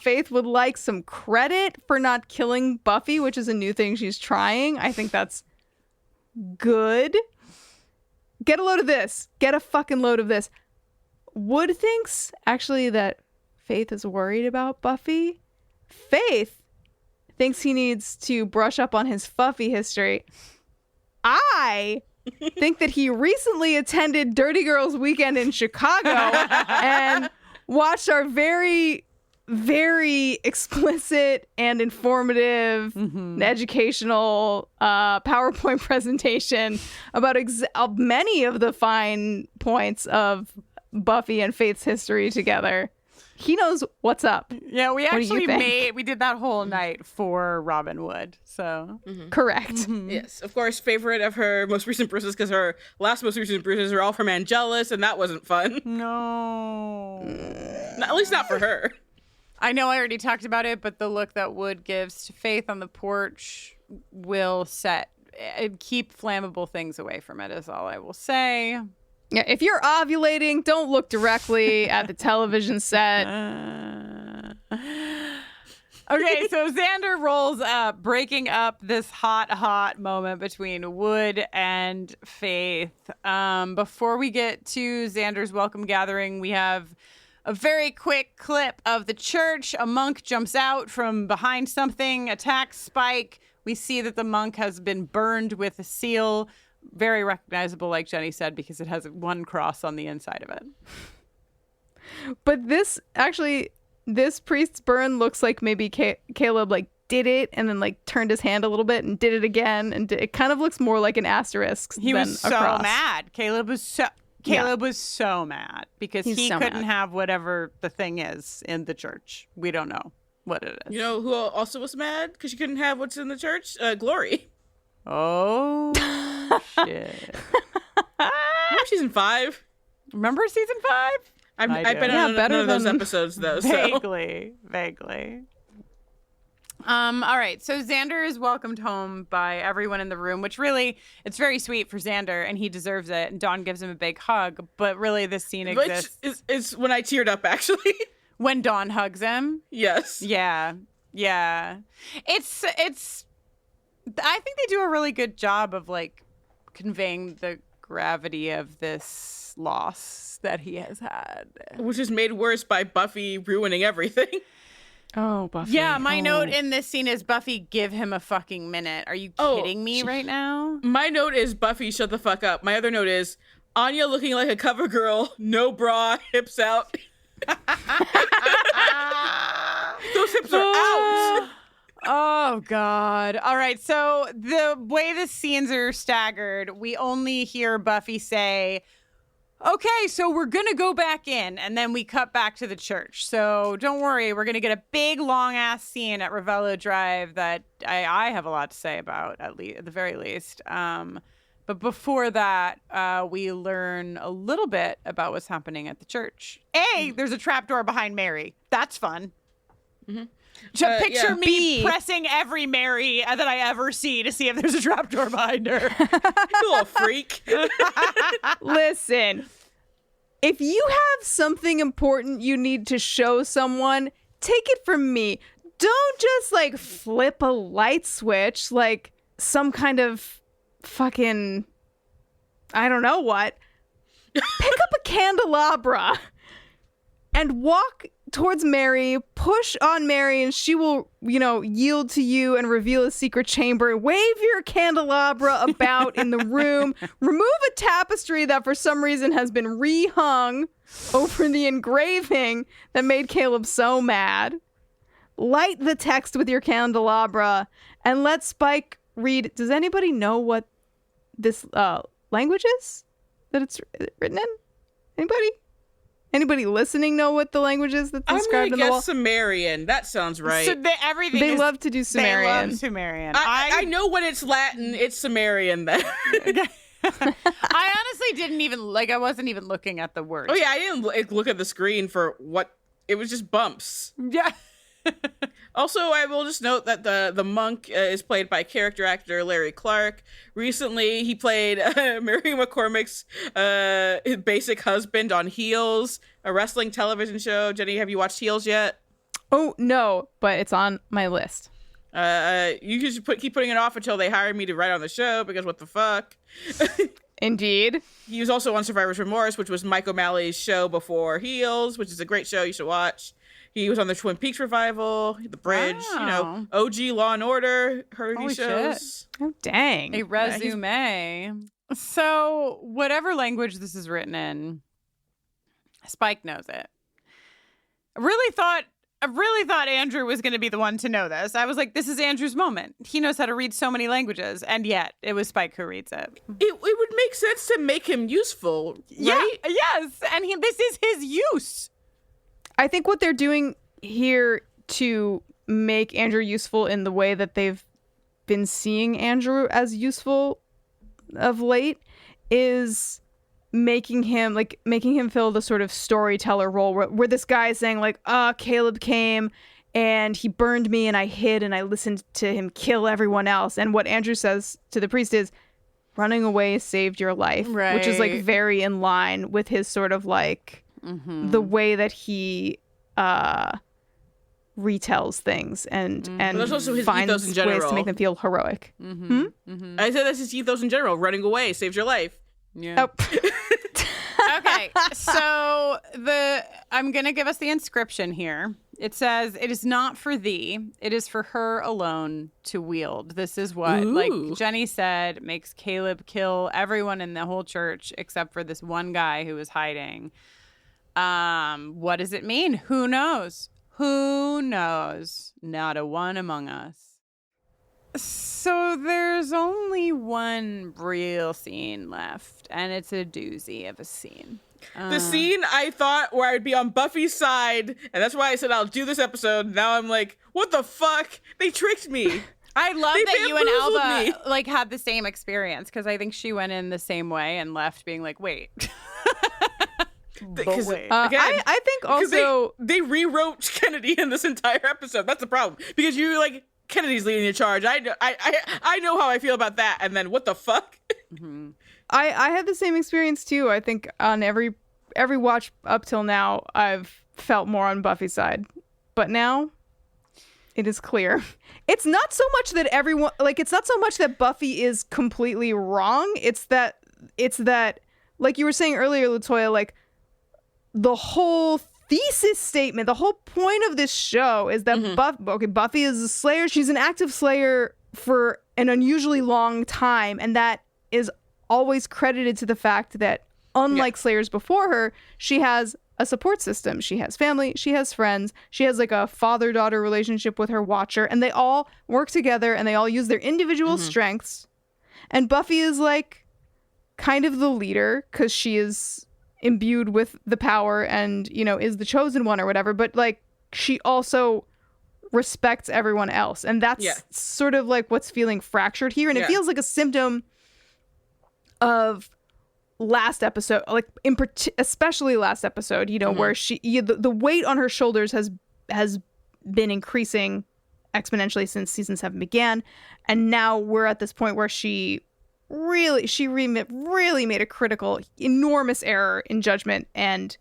Faith would like some credit for not killing Buffy, which is a new thing she's trying. I think that's good. Get a load of this. Get a fucking load of this. Wood thinks actually that Faith is worried about Buffy. Faith thinks he needs to brush up on his Fuffy history. I think that he recently attended Dirty Girls Weekend in Chicago and watched our very, very explicit and informative and educational PowerPoint presentation about many of the fine points of Buffy and Faith's history together. He knows what's up. Yeah, we did that whole night for Robin Wood. So correct. Yes, of course, favorite of her most recent bruises because her last most recent bruises are all from Angelus, and that wasn't fun. No, at least not for her. I know I already talked about it, but the look that Wood gives to Faith on the porch will keep flammable things away from it. Is all I will say. Yeah, if you're ovulating, don't look directly at the television set. Okay, so Xander rolls up, breaking up this hot moment between Wood and Faith. Before we get to Xander's welcome gathering, we have a very quick clip of the church. A monk jumps out from behind something, attacks Spike. We see that the monk has been burned with a seal. Very recognizable, like Jenny said, because it has one cross on the inside of it. But this priest's burn looks like maybe Caleb like did it and then like turned his hand a little bit and did it again, and it kind of looks more like an asterisk. He was so mad. Caleb was so mad because he couldn't have whatever the thing is in the church. We don't know what it is. You know who also was mad because she couldn't have what's in the church? Glory. Oh, shit. Remember season 5? Remember season 5? I've been on none of those episodes, though. Vaguely. All right, so Xander is welcomed home by everyone in the room, which really, it's very sweet for Xander, and he deserves it. And Dawn gives him a big hug, but really this scene exists. It's when I teared up, actually. When Dawn hugs him? Yes. Yeah. It's. I think they do a really good job of, like, conveying the gravity of this loss that he has had. Which is made worse by Buffy ruining everything. Oh, Buffy. Yeah, my note in this scene is Buffy, give him a fucking minute. Are you kidding me right now? My note is Buffy, shut the fuck up. My other note is Anya looking like a cover girl, no bra, hips out. Those hips are out. Oh, God. All right, so the way the scenes are staggered, we only hear Buffy say, okay, so we're going to go back in, and then we cut back to the church. So don't worry, we're going to get a big, long-ass scene at Revello Drive that I have a lot to say about, at the very least. But before that, we learn a little bit about what's happening at the church. There's a trapdoor behind Mary. That's fun. Mm-hmm. Picture me pressing every Mary that I ever see to see if there's a trapdoor behind her. You little freak. Listen, if you have something important you need to show someone, take it from me. Don't just, like, flip a light switch like some kind of fucking, I don't know what. Pick up a candelabra and walk towards Mary, push on Mary, and she will, yield to you and reveal a secret chamber. Wave your candelabra about in the room. Remove a tapestry that for some reason has been rehung over the engraving that made Caleb so mad. Light the text with your candelabra and let Spike read. Does anybody know what this language is that it's written in? Anybody? Anybody listening know what the language is that's inscribed in the wall? I'm gonna guess Sumerian. That sounds right. So they love to do Sumerian. They love Sumerian. I know when it's Latin, it's Sumerian then. I honestly didn't even, I wasn't even looking at the words. Oh yeah, I didn't look at the screen for what, it was just bumps. Yeah. Also, I will just note that the monk is played by character actor Larry Clark. Recently, he played Mary McCormick's basic husband on Heels, a wrestling television show. Jenny, have you watched Heels yet? Oh, no, but it's on my list. You can just keep putting it off until they hire me to write on the show, because what the fuck? Indeed. He was also on Survivor's Remorse, which was Mike O'Malley's show before Heels, which is a great show you should watch. He was on the Twin Peaks revival, The Bridge, OG Law and Order, heard of these shows. Shit. Oh, dang. A resume. So whatever language this is written in, Spike knows it. I really thought Andrew was going to be the one to know this. I was like, this is Andrew's moment. He knows how to read so many languages, and yet it was Spike who reads it. It would make sense to make him useful, right? Yeah, yes, and this is his use. I think what they're doing here to make Andrew useful in the way that they've been seeing Andrew as useful of late is making him fill the sort of storyteller role where this guy is saying like, Caleb came and he burned me and I hid and I listened to him kill everyone else. And what Andrew says to the priest is, running away saved your life, right. Which is like very in line with his sort of like the way that he retells things and that's also his finds ethos in general. ways to make them feel heroic. I said that's his ethos in general. Running away saves your life. Yeah. Oh. Okay, so I'm gonna give us the inscription here. It says, "It is not for thee; it is for her alone to wield." This is what, like Jenny said, makes Caleb kill everyone in the whole church except for this one guy who was hiding. What does it mean? Who knows? Who knows? Not a one among us. So there's only one real scene left, and it's a doozy of a scene. The scene I thought where I'd be on Buffy's side, and that's why I said I'll do this episode. Now I'm like, what the fuck? They tricked me. I love that you and Alba like had the same experience, because I think she went in the same way and left being like, wait. I think also they rewrote Kennedy in this entire episode. That's the problem, because you like Kennedy's leading the charge. I know how I feel about that. And then what the fuck? Mm-hmm. I had the same experience too. I think on every watch up till now, I've felt more on Buffy's side. But now, it is clear. It's not so much that everyone, like, it's not so much that Buffy is completely wrong. It's that, like you were saying earlier, LaToya, like, the whole thesis statement, the whole point of this show is that Buffy is a slayer. She's an active slayer for an unusually long time, and that is always credited to the fact that, unlike slayers before her, she has a support system. She has family, she has friends, she has like a father-daughter relationship with her watcher, and they all work together and they all use their individual strengths. And Buffy is like kind of the leader because she is imbued with the power and, you know, is the chosen one or whatever, but like she also respects everyone else, and that's sort of like what's feeling fractured here, and it feels like a symptom of last episode, like especially last episode, you know, where the weight on her shoulders has been increasing exponentially since season 7 began, and now we're at this point where she really made a critical, enormous error in judgment, and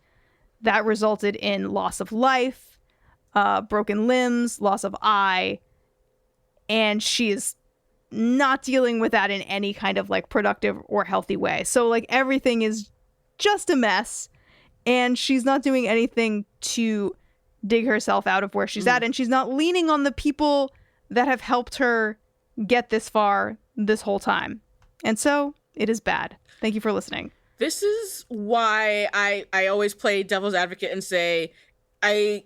that resulted in loss of life, broken limbs, loss of eye, and she is not dealing with that in any kind of like productive or healthy way. So like everything is just a mess, and she's not doing anything to dig herself out of where she's at, and she's not leaning on the people that have helped her get this far this whole time. And so it is bad. Thank you for listening. This is why I always play devil's advocate and say I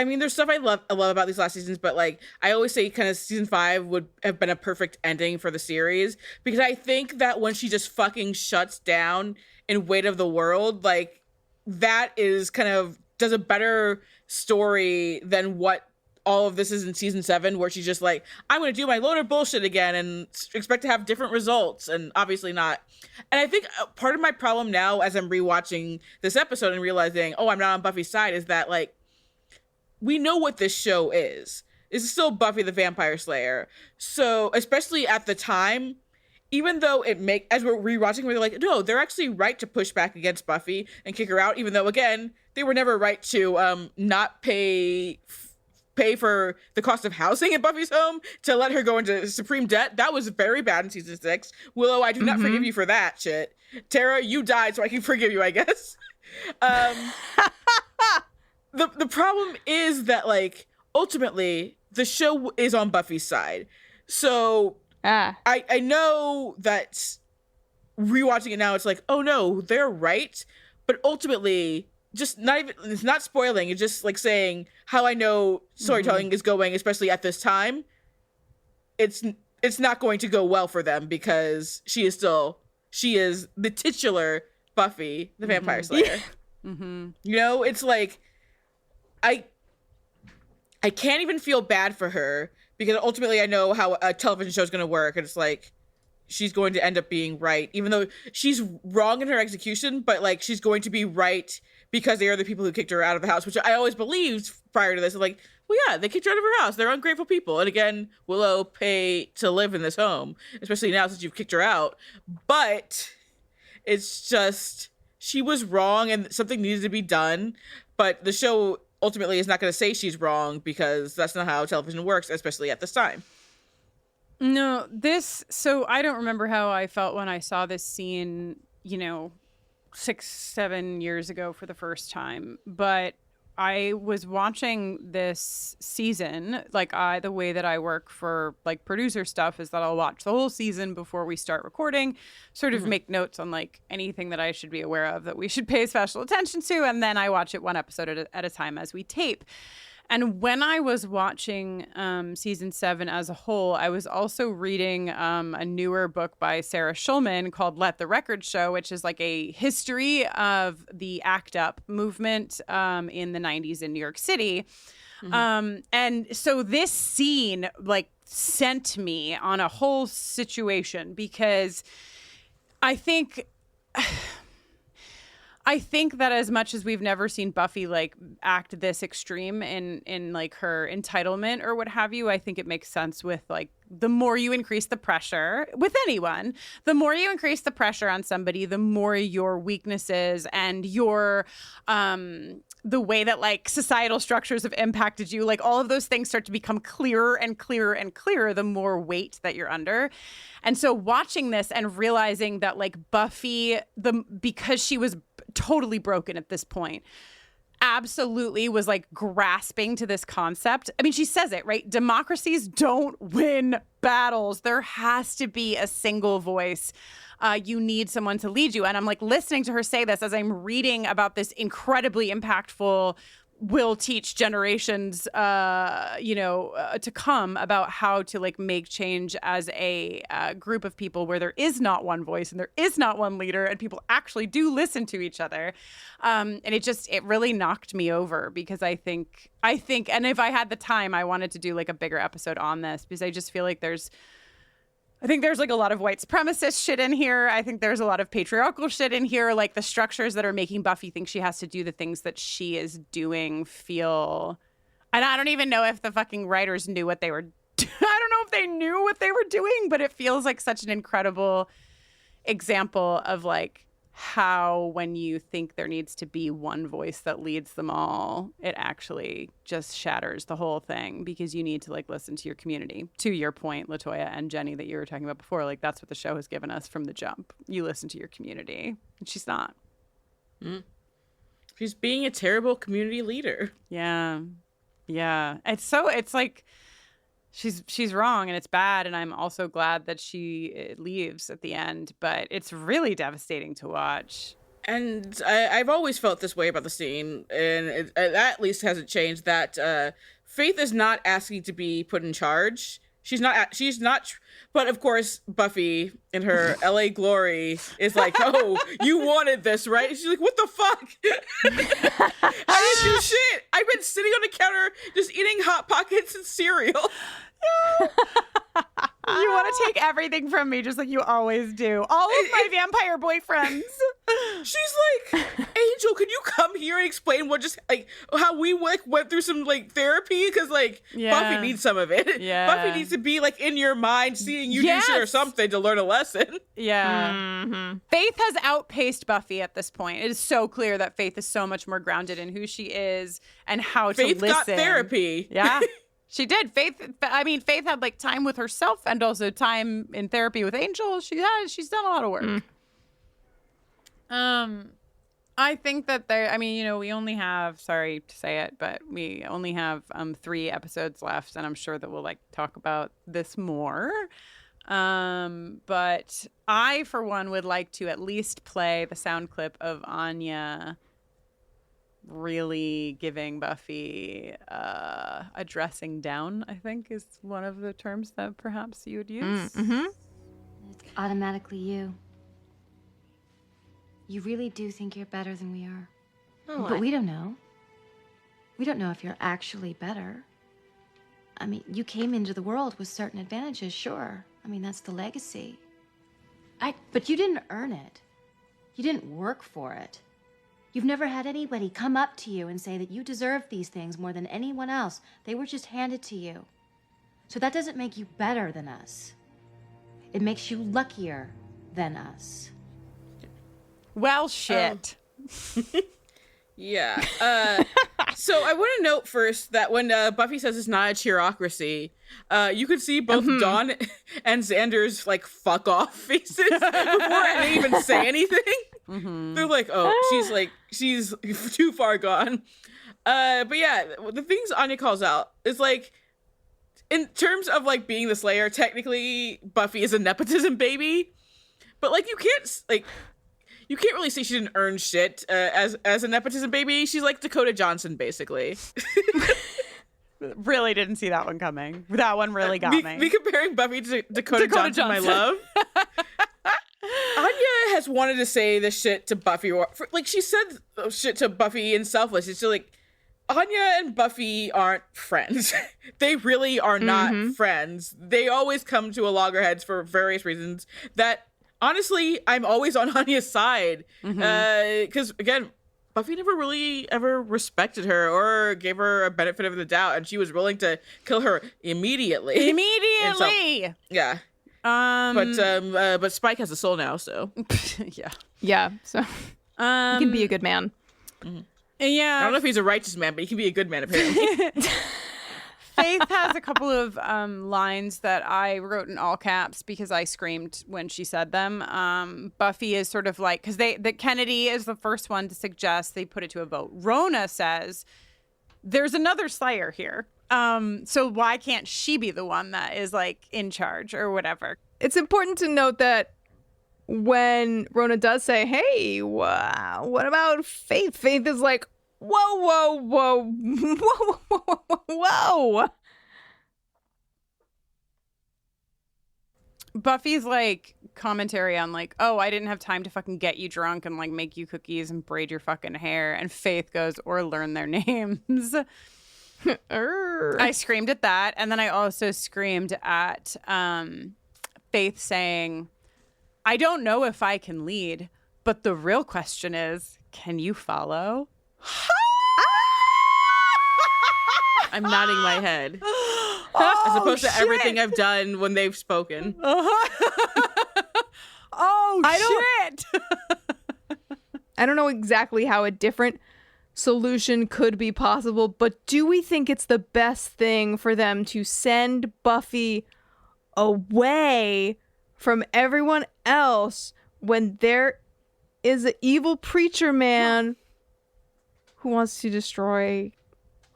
mean, there's stuff I love about these last seasons, but like I always say kind of season 5 would have been a perfect ending for the series, because I think that when she just fucking shuts down in Weight of the World, like that is kind of does a better story than what all of this is in season 7, where she's just like, I'm going to do my loner bullshit again and expect to have different results, and obviously not. And I think part of my problem now as I'm rewatching this episode and realizing, oh, I'm not on Buffy's side, is that like, we know what this show is. It's still Buffy the Vampire Slayer. So, especially at the time, even though as we're rewatching, we're like, no, they're actually right to push back against Buffy and kick her out, even though, again, they were never right to not pay for the cost of housing in Buffy's home, to let her go into supreme debt. That was very bad in season 6. Willow, I do not forgive you for that shit. Tara, you died, so I can forgive you, I guess. The problem is that, like, ultimately, the show is on Buffy's side. So I know that rewatching it now, it's like, oh no, they're right. But ultimately, it's not spoiling. It's just like saying how I know storytelling is going, especially at this time. It's not going to go well for them, because she is the titular Buffy the Vampire Slayer. You know, it's like, I can't even feel bad for her, because ultimately I know how a television show is going to work, and it's like she's going to end up being right, even though she's wrong in her execution, but like she's going to be right because they are the people who kicked her out of the house, which I always believed prior to this. Like, well, yeah, they kicked her out of her house. They're ungrateful people. And again, Willow, pay to live in this home, especially now since you've kicked her out. But it's just, she was wrong and something needed to be done. But the show ultimately is not going to say she's wrong, because that's not how television works, especially at this time. No, so I don't remember how I felt when I saw this scene, 6-7 years ago for the first time, but I was watching this season, like the way that I work for like producer stuff is that I'll watch the whole season before we start recording, sort of make notes on like anything that I should be aware of that we should pay special attention to. And then I watch it one episode at a time as we tape. And when I was watching season 7 as a whole, I was also reading a newer book by Sarah Schulman called Let the Record Show, which is like a history of the ACT UP movement in the 90s in New York City. And so this scene like sent me on a whole situation, because I think I think that as much as we've never seen Buffy like act this extreme in like her entitlement or what have you, I think it makes sense with like the more you increase the pressure with anyone, the more you increase the pressure on somebody, the more your weaknesses and your the way that like societal structures have impacted you, like all of those things start to become clearer and clearer and clearer the more weight that you're under. And so watching this and realizing that like Buffy, because she was totally broken at this point, absolutely was like grasping to this concept. I mean, she says it, right? Democracies don't win battles. There has to be a single voice. You need someone to lead you. And I'm like listening to her say this as I'm reading about this incredibly impactful will teach generations, to come about how to like make change as a group of people where there is not one voice and there is not one leader and people actually do listen to each other. And it really knocked me over because I think, and if I had the time, I wanted to do like a bigger episode on this because I just feel like there's like a lot of white supremacist shit in here. I think there's a lot of patriarchal shit in here. Like the structures that are making Buffy think she has to do the things that she is doing feel. And I don't even know if the fucking writers knew what they were. I don't know if they knew what they were doing, but it feels like such an incredible example of like how when you think there needs to be one voice that leads them all, it actually just shatters the whole thing because you need to like listen to your community. To your point, LaToya and Jenny, that you were talking about before, like that's what the show has given us from the jump. You listen to your community. And she's not. She's being a terrible community leader. Yeah. It's like she's wrong and it's bad, and I'm also glad that she leaves at the end, but it's really devastating to watch. And I've always felt this way about the scene, and it at least hasn't changed, that Faith is not asking to be put in charge. She's not, but of course Buffy in her LA glory is like, oh, you wanted this, right? And she's like, what the fuck? I didn't do shit. I've been sitting on the counter just eating Hot Pockets and cereal. You want to take everything from me just like you always do. All of my vampire boyfriends. She's like, Angel, can you come here and explain what just like how we like went through some like therapy? Because like Buffy needs some of it. Yeah. Buffy needs to be like in your mind, seeing you do shit or something to learn a lesson. Yeah. Mm-hmm. Faith has outpaced Buffy at this point. It is so clear that Faith is so much more grounded in who she is and how to listen. Faith got therapy. Yeah. She did. Faith had like time with herself and also time in therapy with Angel. She's done a lot of work. I think that we only have, sorry to say it, but we only have 3 episodes left, and I'm sure that we'll like talk about this more. But I, for one, would like to at least play the sound clip of Anya really giving Buffy a dressing down, I think is one of the terms that perhaps you would use. Mm-hmm. It's automatically you. You really do think you're better than we are. Oh, but we don't know. We don't know if you're actually better. I mean, you came into the world with certain advantages, sure. I mean, that's the legacy. But you didn't earn it. You didn't work for it. You've never had anybody come up to you and say that you deserve these things more than anyone else. They were just handed to you. So that doesn't make you better than us. It makes you luckier than us. Well, shit. Yeah. So I want to note first that when Buffy says it's not a cheerocracy, you could see both Dawn and Xander's like fuck off faces before they even say anything. Mm-hmm. They're like, oh, she's too far gone. But yeah, the things Anya calls out is like, in terms of like being the Slayer, technically Buffy is a nepotism baby, but like you can't really say she didn't earn shit as a nepotism baby. She's like Dakota Johnson, basically. Really didn't see that one coming. That one really got me. Me comparing Buffy to Dakota Johnson, my love. Anya has wanted to say this shit to Buffy. She said shit to Buffy in Selfless. It's just like, Anya and Buffy aren't friends. They really are not friends. They always come to a loggerheads for various reasons that honestly, I'm always on Anya's side. Because, again, Buffy never really ever respected her or gave her a benefit of the doubt, and she was willing to kill her immediately. Immediately! Yeah. But Spike has a soul now, so. Yeah, so he can be a good man. Yeah. I don't know if he's a righteous man, but he can be a good man, apparently. Faith has a couple of lines that I wrote in all caps because I screamed when she said them. Buffy is sort of like, because Kennedy is the first one to suggest they put it to a vote. Rona says, there's another Slayer here. So why can't she be the one that is like in charge or whatever? It's important to note that when Rona does say, hey, what about Faith? Faith is like, whoa. Buffy's like commentary on like, oh, I didn't have time to fucking get you drunk and like make you cookies and braid your fucking hair. And Faith goes, or learn their names. I screamed at that. And then I also screamed at Faith saying, I don't know if I can lead, but the real question is, can you follow? I'm nodding my head. As opposed to everything I've done when they've spoken. Shit! I don't know exactly how a different solution could be possible, but do we think it's the best thing for them to send Buffy away from everyone else when there is an evil preacher man who wants to destroy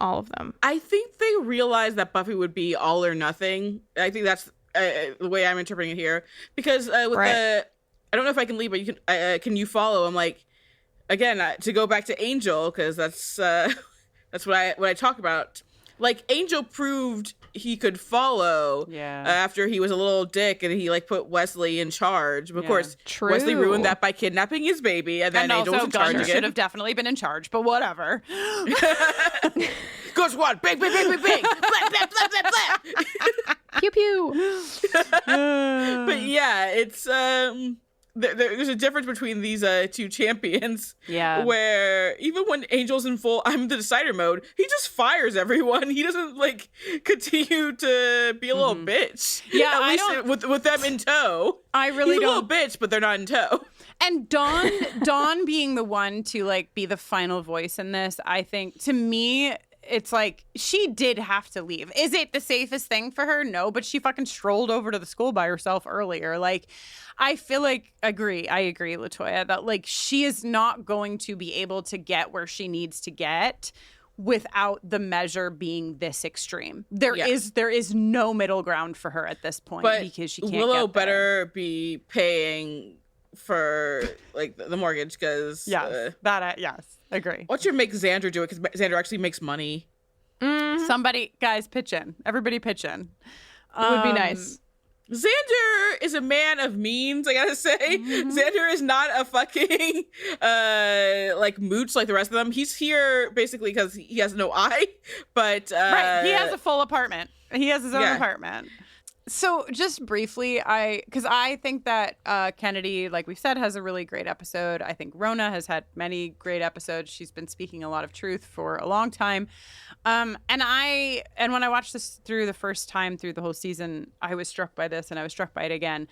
all of them? I think they realized that Buffy would be all or nothing. I think that's the way I'm interpreting it here. Because with the, I don't know if I can leave, but you can you follow? I'm like, again, to go back to Angel, because that's what I talk about. Like, Angel proved he could follow after he was a little dick and he like put Wesley in charge. Of course, Wesley ruined that by kidnapping his baby, and then Angel was in charge again. Should have definitely been in charge, but whatever. Go squad, bang, bang, bang, bang, bang, blah, blah, blah, blah, blah. Pew pew. But yeah, it's there's a difference between these two champions. Yeah. Where even when Angel's in full I'm the decider mode, he just fires everyone. He doesn't like continue to be a little bitch. Yeah, at least with them in tow. I really He's don't. a little bitch, but they're not in tow. And Dawn being the one to like be the final voice in this, I think to me, it's like she did have to leave. Is it the safest thing for her? No, but she fucking strolled over to the school by herself earlier. Like, I feel like I agree, LaToya, that like she is not going to be able to get where she needs to get without the measure being this extreme. There is no middle ground for her at this point, but because she can't Willow get there. better be paying for like the mortgage, because yes, agree. What should make Xander do it? Because Xander actually makes money. Somebody, guys, pitch in. Everybody pitch in. It would be nice. Xander is a man of means, I gotta say. Xander is not a fucking like mooch like the rest of them. He's here basically because he has no eye, but right, he has a full apartment. He has his own apartment. So just briefly, because I think that Kennedy, like we said, has a really great episode. I think Rona has had many great episodes. She's been speaking a lot of truth for a long time. And when I watched this through the first time through the whole season, I was struck by this, and I was struck by it again.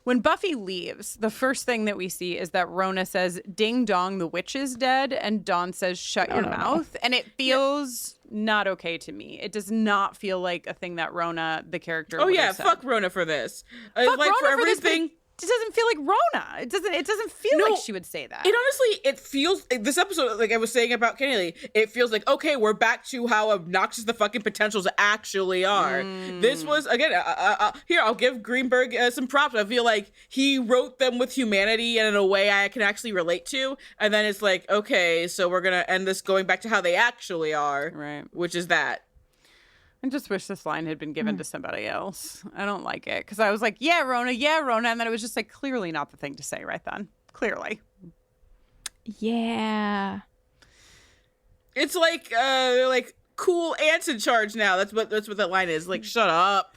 When Buffy leaves, the first thing that we see is that Rona says, "Ding dong, the witch is dead," and Dawn says, "Shut your mouth." And it feels not okay to me. It does not feel like a thing that Rona, the character, would have said. Fuck Rona for this. Fuck like Rona for everything. It doesn't feel like Rona. It doesn't feel like she would say that. It feels, this episode, like I was saying about Kennedy, it feels like, okay, we're back to how obnoxious the fucking potentials actually are. This was, again, here, I'll give Greenberg some props. I feel like he wrote them with humanity and in a way I can actually relate to. And then it's like, okay, so we're going to end this going back to how they actually are. Right. Which is that. I just wish this line had been given to somebody else. I don't like it. Because I was like, yeah, Rona. And then it was just like clearly not the thing to say right then. Clearly. Yeah. It's like cool Ant's in charge now. That's what that line is. Like, shut up.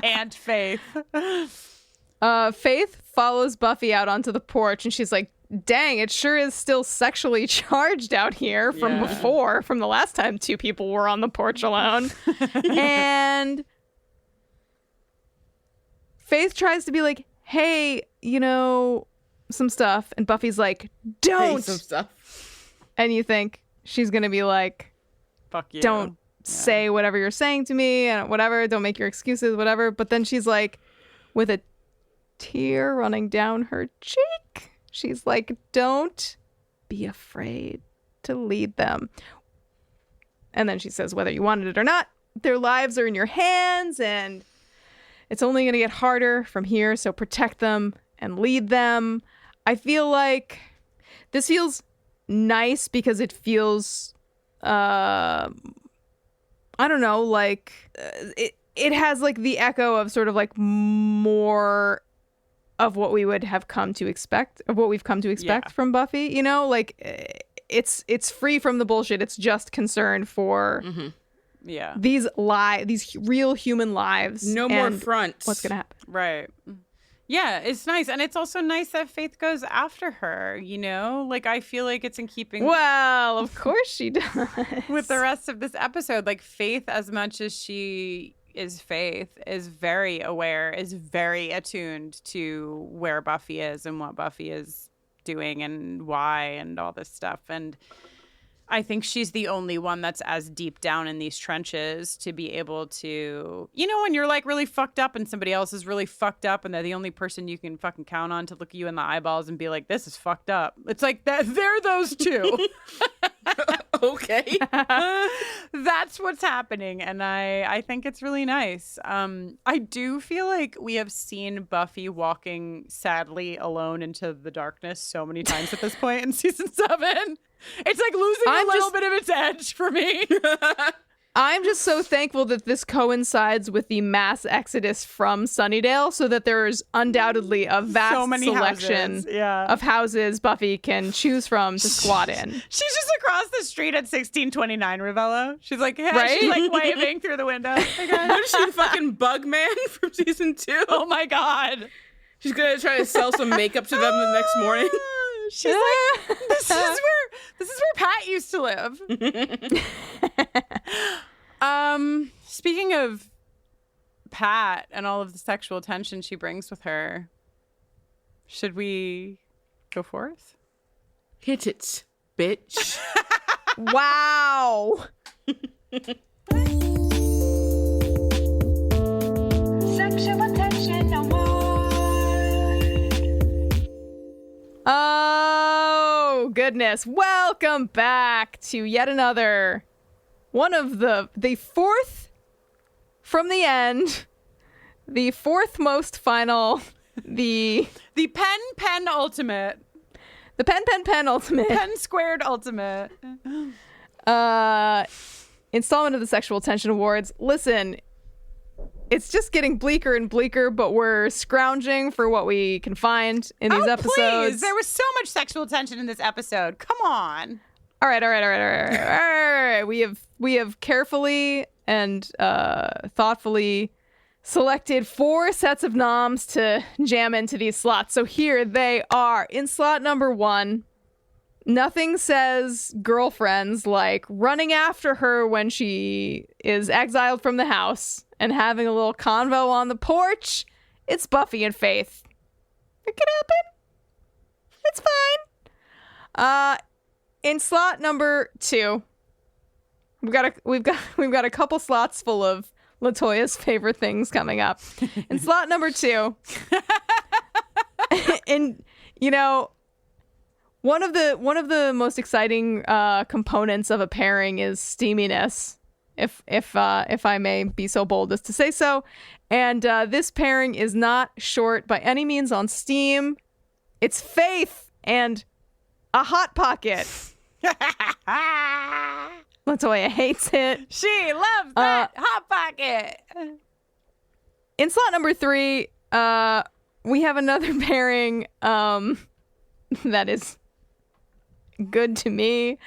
And Faith. Faith follows Buffy out onto the porch, and she's like, dang, it sure is still sexually charged out here from before, from the last time two people were on the porch alone. And Faith tries to be like, hey, some stuff. And Buffy's like, don't. Hey, some stuff. And you think she's going to be like, fuck you. Don't say whatever you're saying to me and whatever. Don't make your excuses, whatever. But then she's like, with a tear running down her cheek, she's like, don't be afraid to lead them. And then she says, whether you wanted it or not, their lives are in your hands and it's only going to get harder from here. So protect them and lead them. I feel like this feels nice because it feels, I don't know, like it has like the echo of sort of like more of what we would have come to expect, of what we've come to expect from Buffy, like it's free from the bullshit. It's just concerned for these real human lives. No more fronts. What's gonna happen? Right. Yeah, it's nice. And it's also nice that Faith goes after her, Like, I feel like it's in keeping... Well, of course she does. With the rest of this episode. Like, Faith, as much as she is Faith, is very aware, is very attuned to where Buffy is and what Buffy is doing and why and all this stuff. And I think she's the only one that's as deep down in these trenches to be able to, when you're like really fucked up and somebody else is really fucked up and they're the only person you can fucking count on to look you in the eyeballs and be like, this is fucked up. It's like that they're those two. Okay. That's what's happening. And I think it's really nice. I do feel like we have seen Buffy walking sadly alone into the darkness so many times at this point in season 7. It's like losing a little bit of its edge for me. I'm just so thankful that this coincides with the mass exodus from Sunnydale so that there's undoubtedly a vast selection of houses Buffy can choose from to squat in. She's just across the street at 1629 Revello. She's like, hey, right? She's like waving through the window. Hey, guys. What is she, fucking Bugman from season 2? Oh my God. She's going to try to sell some makeup to them the next morning. She's like, this is where Pat used to live. Speaking of Pat and all of the sexual tension she brings with her, should we go forth? Hit it, bitch. Wow. Sexual tension award. Oh, goodness. Welcome back to yet another one of the fourth from the end, the fourth most final, the pen ultimate. The pen ultimate. Pen squared ultimate. Installment of the Sexual Tension Awards. Listen, it's just getting bleaker and bleaker, but we're scrounging for what we can find in these episodes. Please. There was so much sexual tension in this episode. Come on. All right. We have carefully and thoughtfully selected 4 sets of noms to jam into these slots. So here they are. In slot number 1, nothing says girlfriends like running after her when she is exiled from the house and having a little convo on the porch. It's Buffy and Faith. It can happen. It's fine. In slot number 2, we've got a couple slots full of LaToya's favorite things coming up. In slot number 2, and one of the most exciting components of a pairing is steaminess, if I may be so bold as to say so. And this pairing is not short by any means on steam. It's Faith and a Hot Pocket. LaToya hates it. She loves that Hot Pocket. In slot number 3, we have another pairing that is good to me.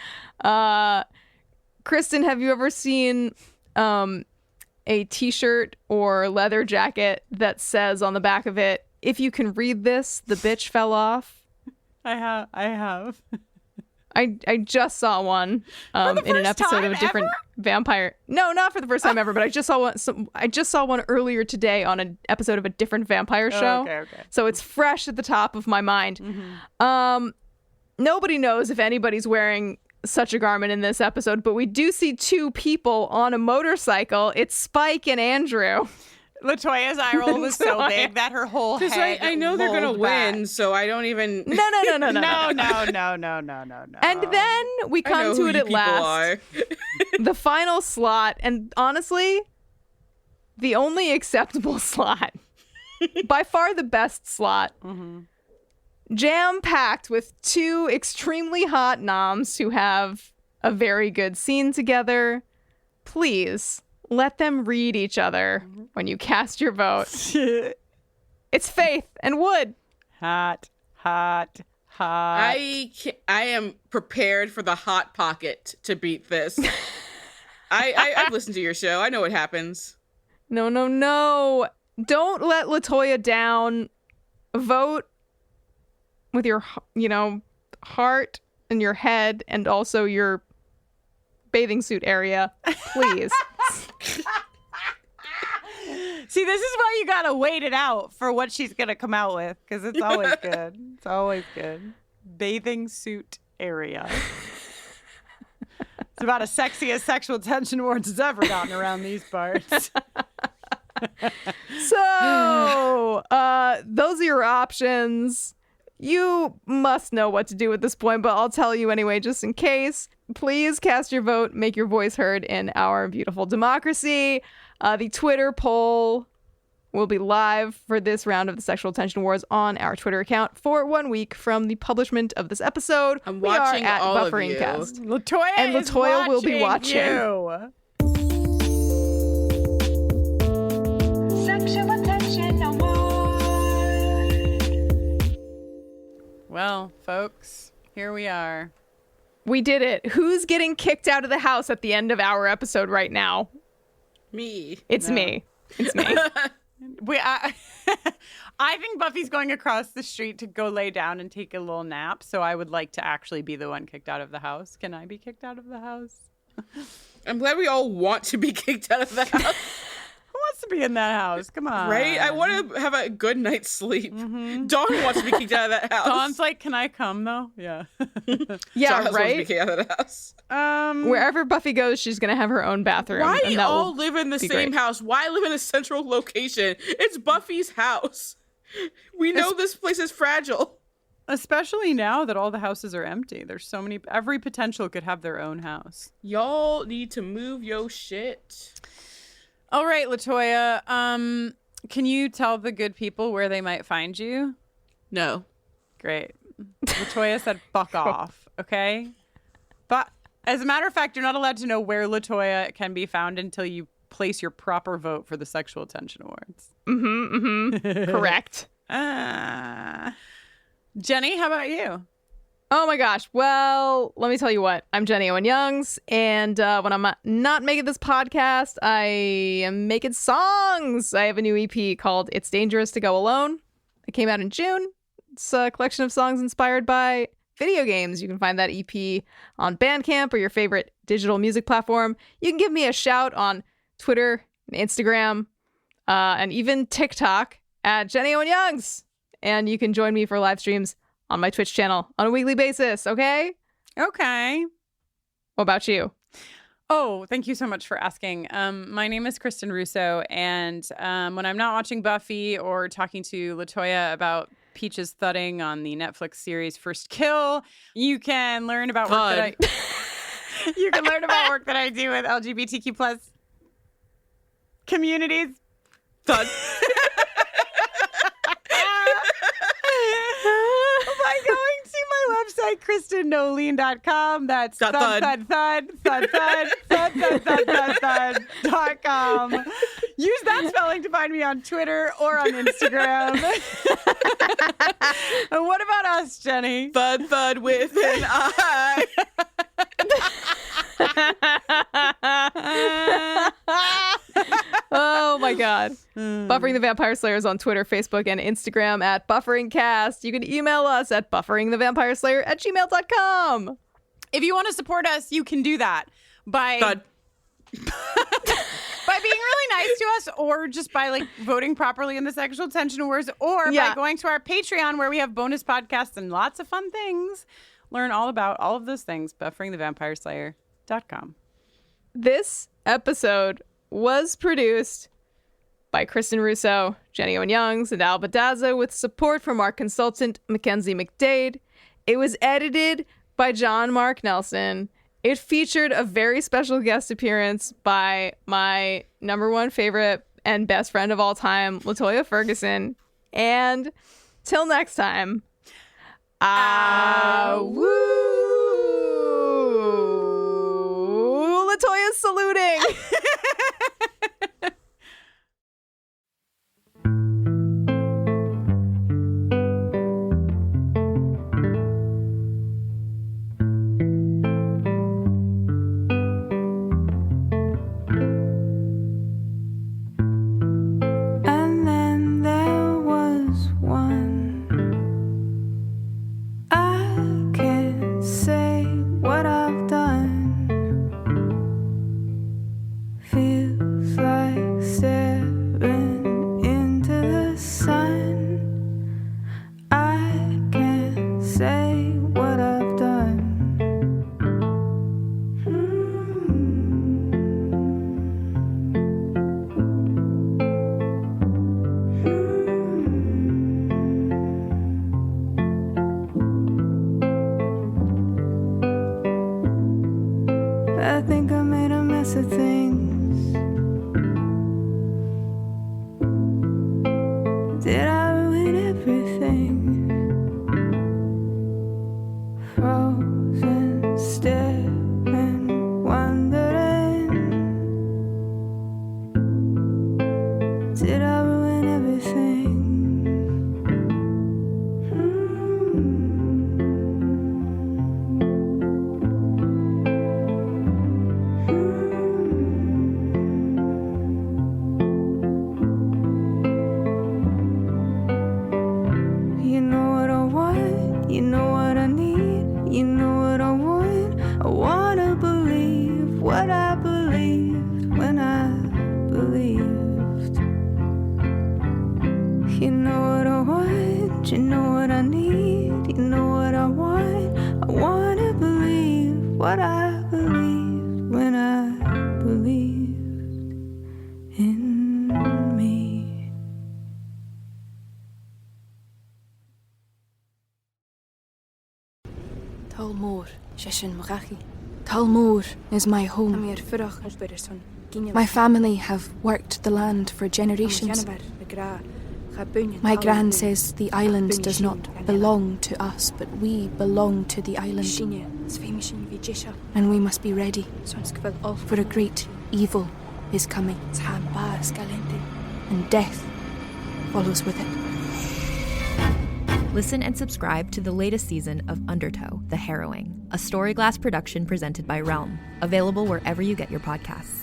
Kristen, have you ever seen a t-shirt or leather jacket that says on the back of it, if you can read this, the bitch fell off. I have. I just saw one in an episode of a different vampire. No, not for the first time ever, but I just saw one. I just saw one earlier today on an episode of a different vampire show. Okay. So it's fresh at the top of my mind. Nobody knows if anybody's wearing such a garment in this episode, but we do see two people on a motorcycle. It's Spike and Andrew. LaToya's eye roll was so big that her whole head I know they're gonna win, so I don't even. No. No. And then we come to it at last. The final slot, and honestly, the only acceptable slot. By far the best slot. Jam-packed with two extremely hot noms who have a very good scene together. Please. Let them read each other when you cast your vote. It's Faith and Wood. Hot. I am prepared for the hot pocket to beat this. I've listened to your show. I know what happens. No. Don't let LaToya down. Vote with your, heart and your head and also your bathing suit area, please. See, this is why you gotta wait it out for what she's gonna come out with, because it's always good. It's always good. Bathing suit area. It's about as sexy as sexual tension awards has ever gotten around these parts. So, those are your options. You must know what to do at this point, but I'll tell you anyway, just in case. Please cast your vote, make your voice heard in our beautiful democracy. The Twitter poll will be live for this round of the Sexual Tension Wars on our Twitter account for 1 week from the publishment of this episode. I'm watching we are at all of Buffering you. Cast. LaToya will be watching. You. Sexual Tension Award. Well, folks, here we are. We did it. Who's getting kicked out of the house at the end of our episode right now? Me. It's me. It's me. I think Buffy's going across the street to go lay down and take a little nap, so I would like to actually be the one kicked out of the house. Can I be kicked out of the house? I'm glad we all want to be kicked out of the house. Who wants to be in that house? Come on. Right? I want to have a good night's sleep. Dawn wants to be kicked out of that house. Dawn's like, can I come, though? Yeah. Yeah, Dawn right? wants to be kicked out of the house. Wherever Buffy goes, she's going to have her own bathroom. Why and that all will live in the be same great. house? Why live in a central location? It's Buffy's house. We know this place is fragile. Especially now that all the houses are empty. There's so many. Every potential could have their own house. Y'all need to move yo shit. All right, LaToya. Can you tell the good people where they might find you? No. Great. LaToya said fuck off, okay? But as a matter of fact, you're not allowed to know where LaToya can be found until you place your proper vote for the Sexual Tension Awards. Correct. Jenny, how about you? Oh my gosh. Well, let me tell you what. I'm Jenny Owen Youngs, and when I'm not making this podcast, I am making songs. I have a new EP called It's Dangerous to Go Alone. It came out in June. It's a collection of songs inspired by video games. You can find that EP on Bandcamp or your favorite digital music platform. You can give me a shout on Twitter and Instagram and even TikTok at Jenny Owen Youngs. And you can join me for live streams on my Twitch channel on a weekly basis, okay? Okay. What about you? Oh, thank you so much for asking. My name is Kristin Russo, and when I'm not watching Buffy or talking to LaToya about Peach's thudding on the Netflix series First Kill, you can learn about work that you can learn about work that I do with LGBTQ plus communities. Thud. By going to my website, KristinNoline.com. That's thud.com. Use that spelling to find me on Twitter or on Instagram. And what about us, Jenny? Thud with an I. Oh my God. Buffering the Vampire Slayer is on Twitter, Facebook, and Instagram at BufferingCast. You can email us at bufferingthevampireslayer@gmail.com. If you want to support us, you can do that by by being really nice to us, or just by like voting properly in the Sexual Tension Wars, or by going to our Patreon where we have bonus podcasts and lots of fun things. Learn all about all of those things, bufferingthevampireslayer.com. This episode was produced by Kristin Russo, Jenny Owen Youngs, and Alba Daza with support from our consultant, Mackenzie MacDade. It was edited by John Mark Nelson. It featured a very special guest appearance by my number one favorite and best friend of all time, LaToya Ferguson. And till next time, LaToya's saluting. Talmor is my home. My family have worked the land for generations. My gran says the island does not belong to us, but we belong to the island. And we must be ready, for a great evil is coming, and death follows with it. Listen and subscribe to the latest season of Undertow, The Harrowing, a Storyglass production presented by Realm, available wherever you get your podcasts.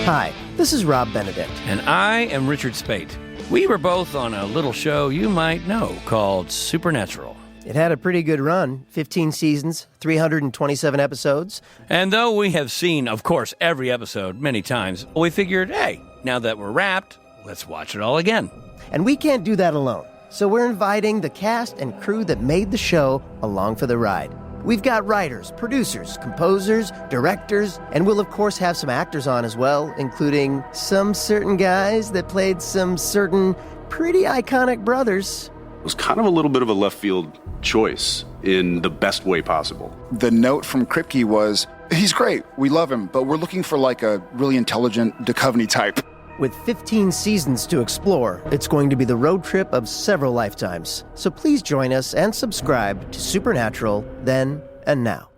Hi, this is Rob Benedict. And I am Richard Spate. We were both on a little show you might know called Supernatural. It had a pretty good run, 15 seasons, 327 episodes. And though we have seen, of course, every episode many times, we figured, hey, now that we're wrapped, let's watch it all again. And we can't do that alone. So we're inviting the cast and crew that made the show along for the ride. We've got writers, producers, composers, directors, and we'll of course have some actors on as well, including some certain guys that played some certain pretty iconic brothers. It was kind of a little bit of a left field choice in the best way possible. The note from Kripke was, he's great, we love him, but we're looking for like a really intelligent Duchovny type. With 15 seasons to explore, it's going to be the road trip of several lifetimes. So please join us and subscribe to Supernatural then and now.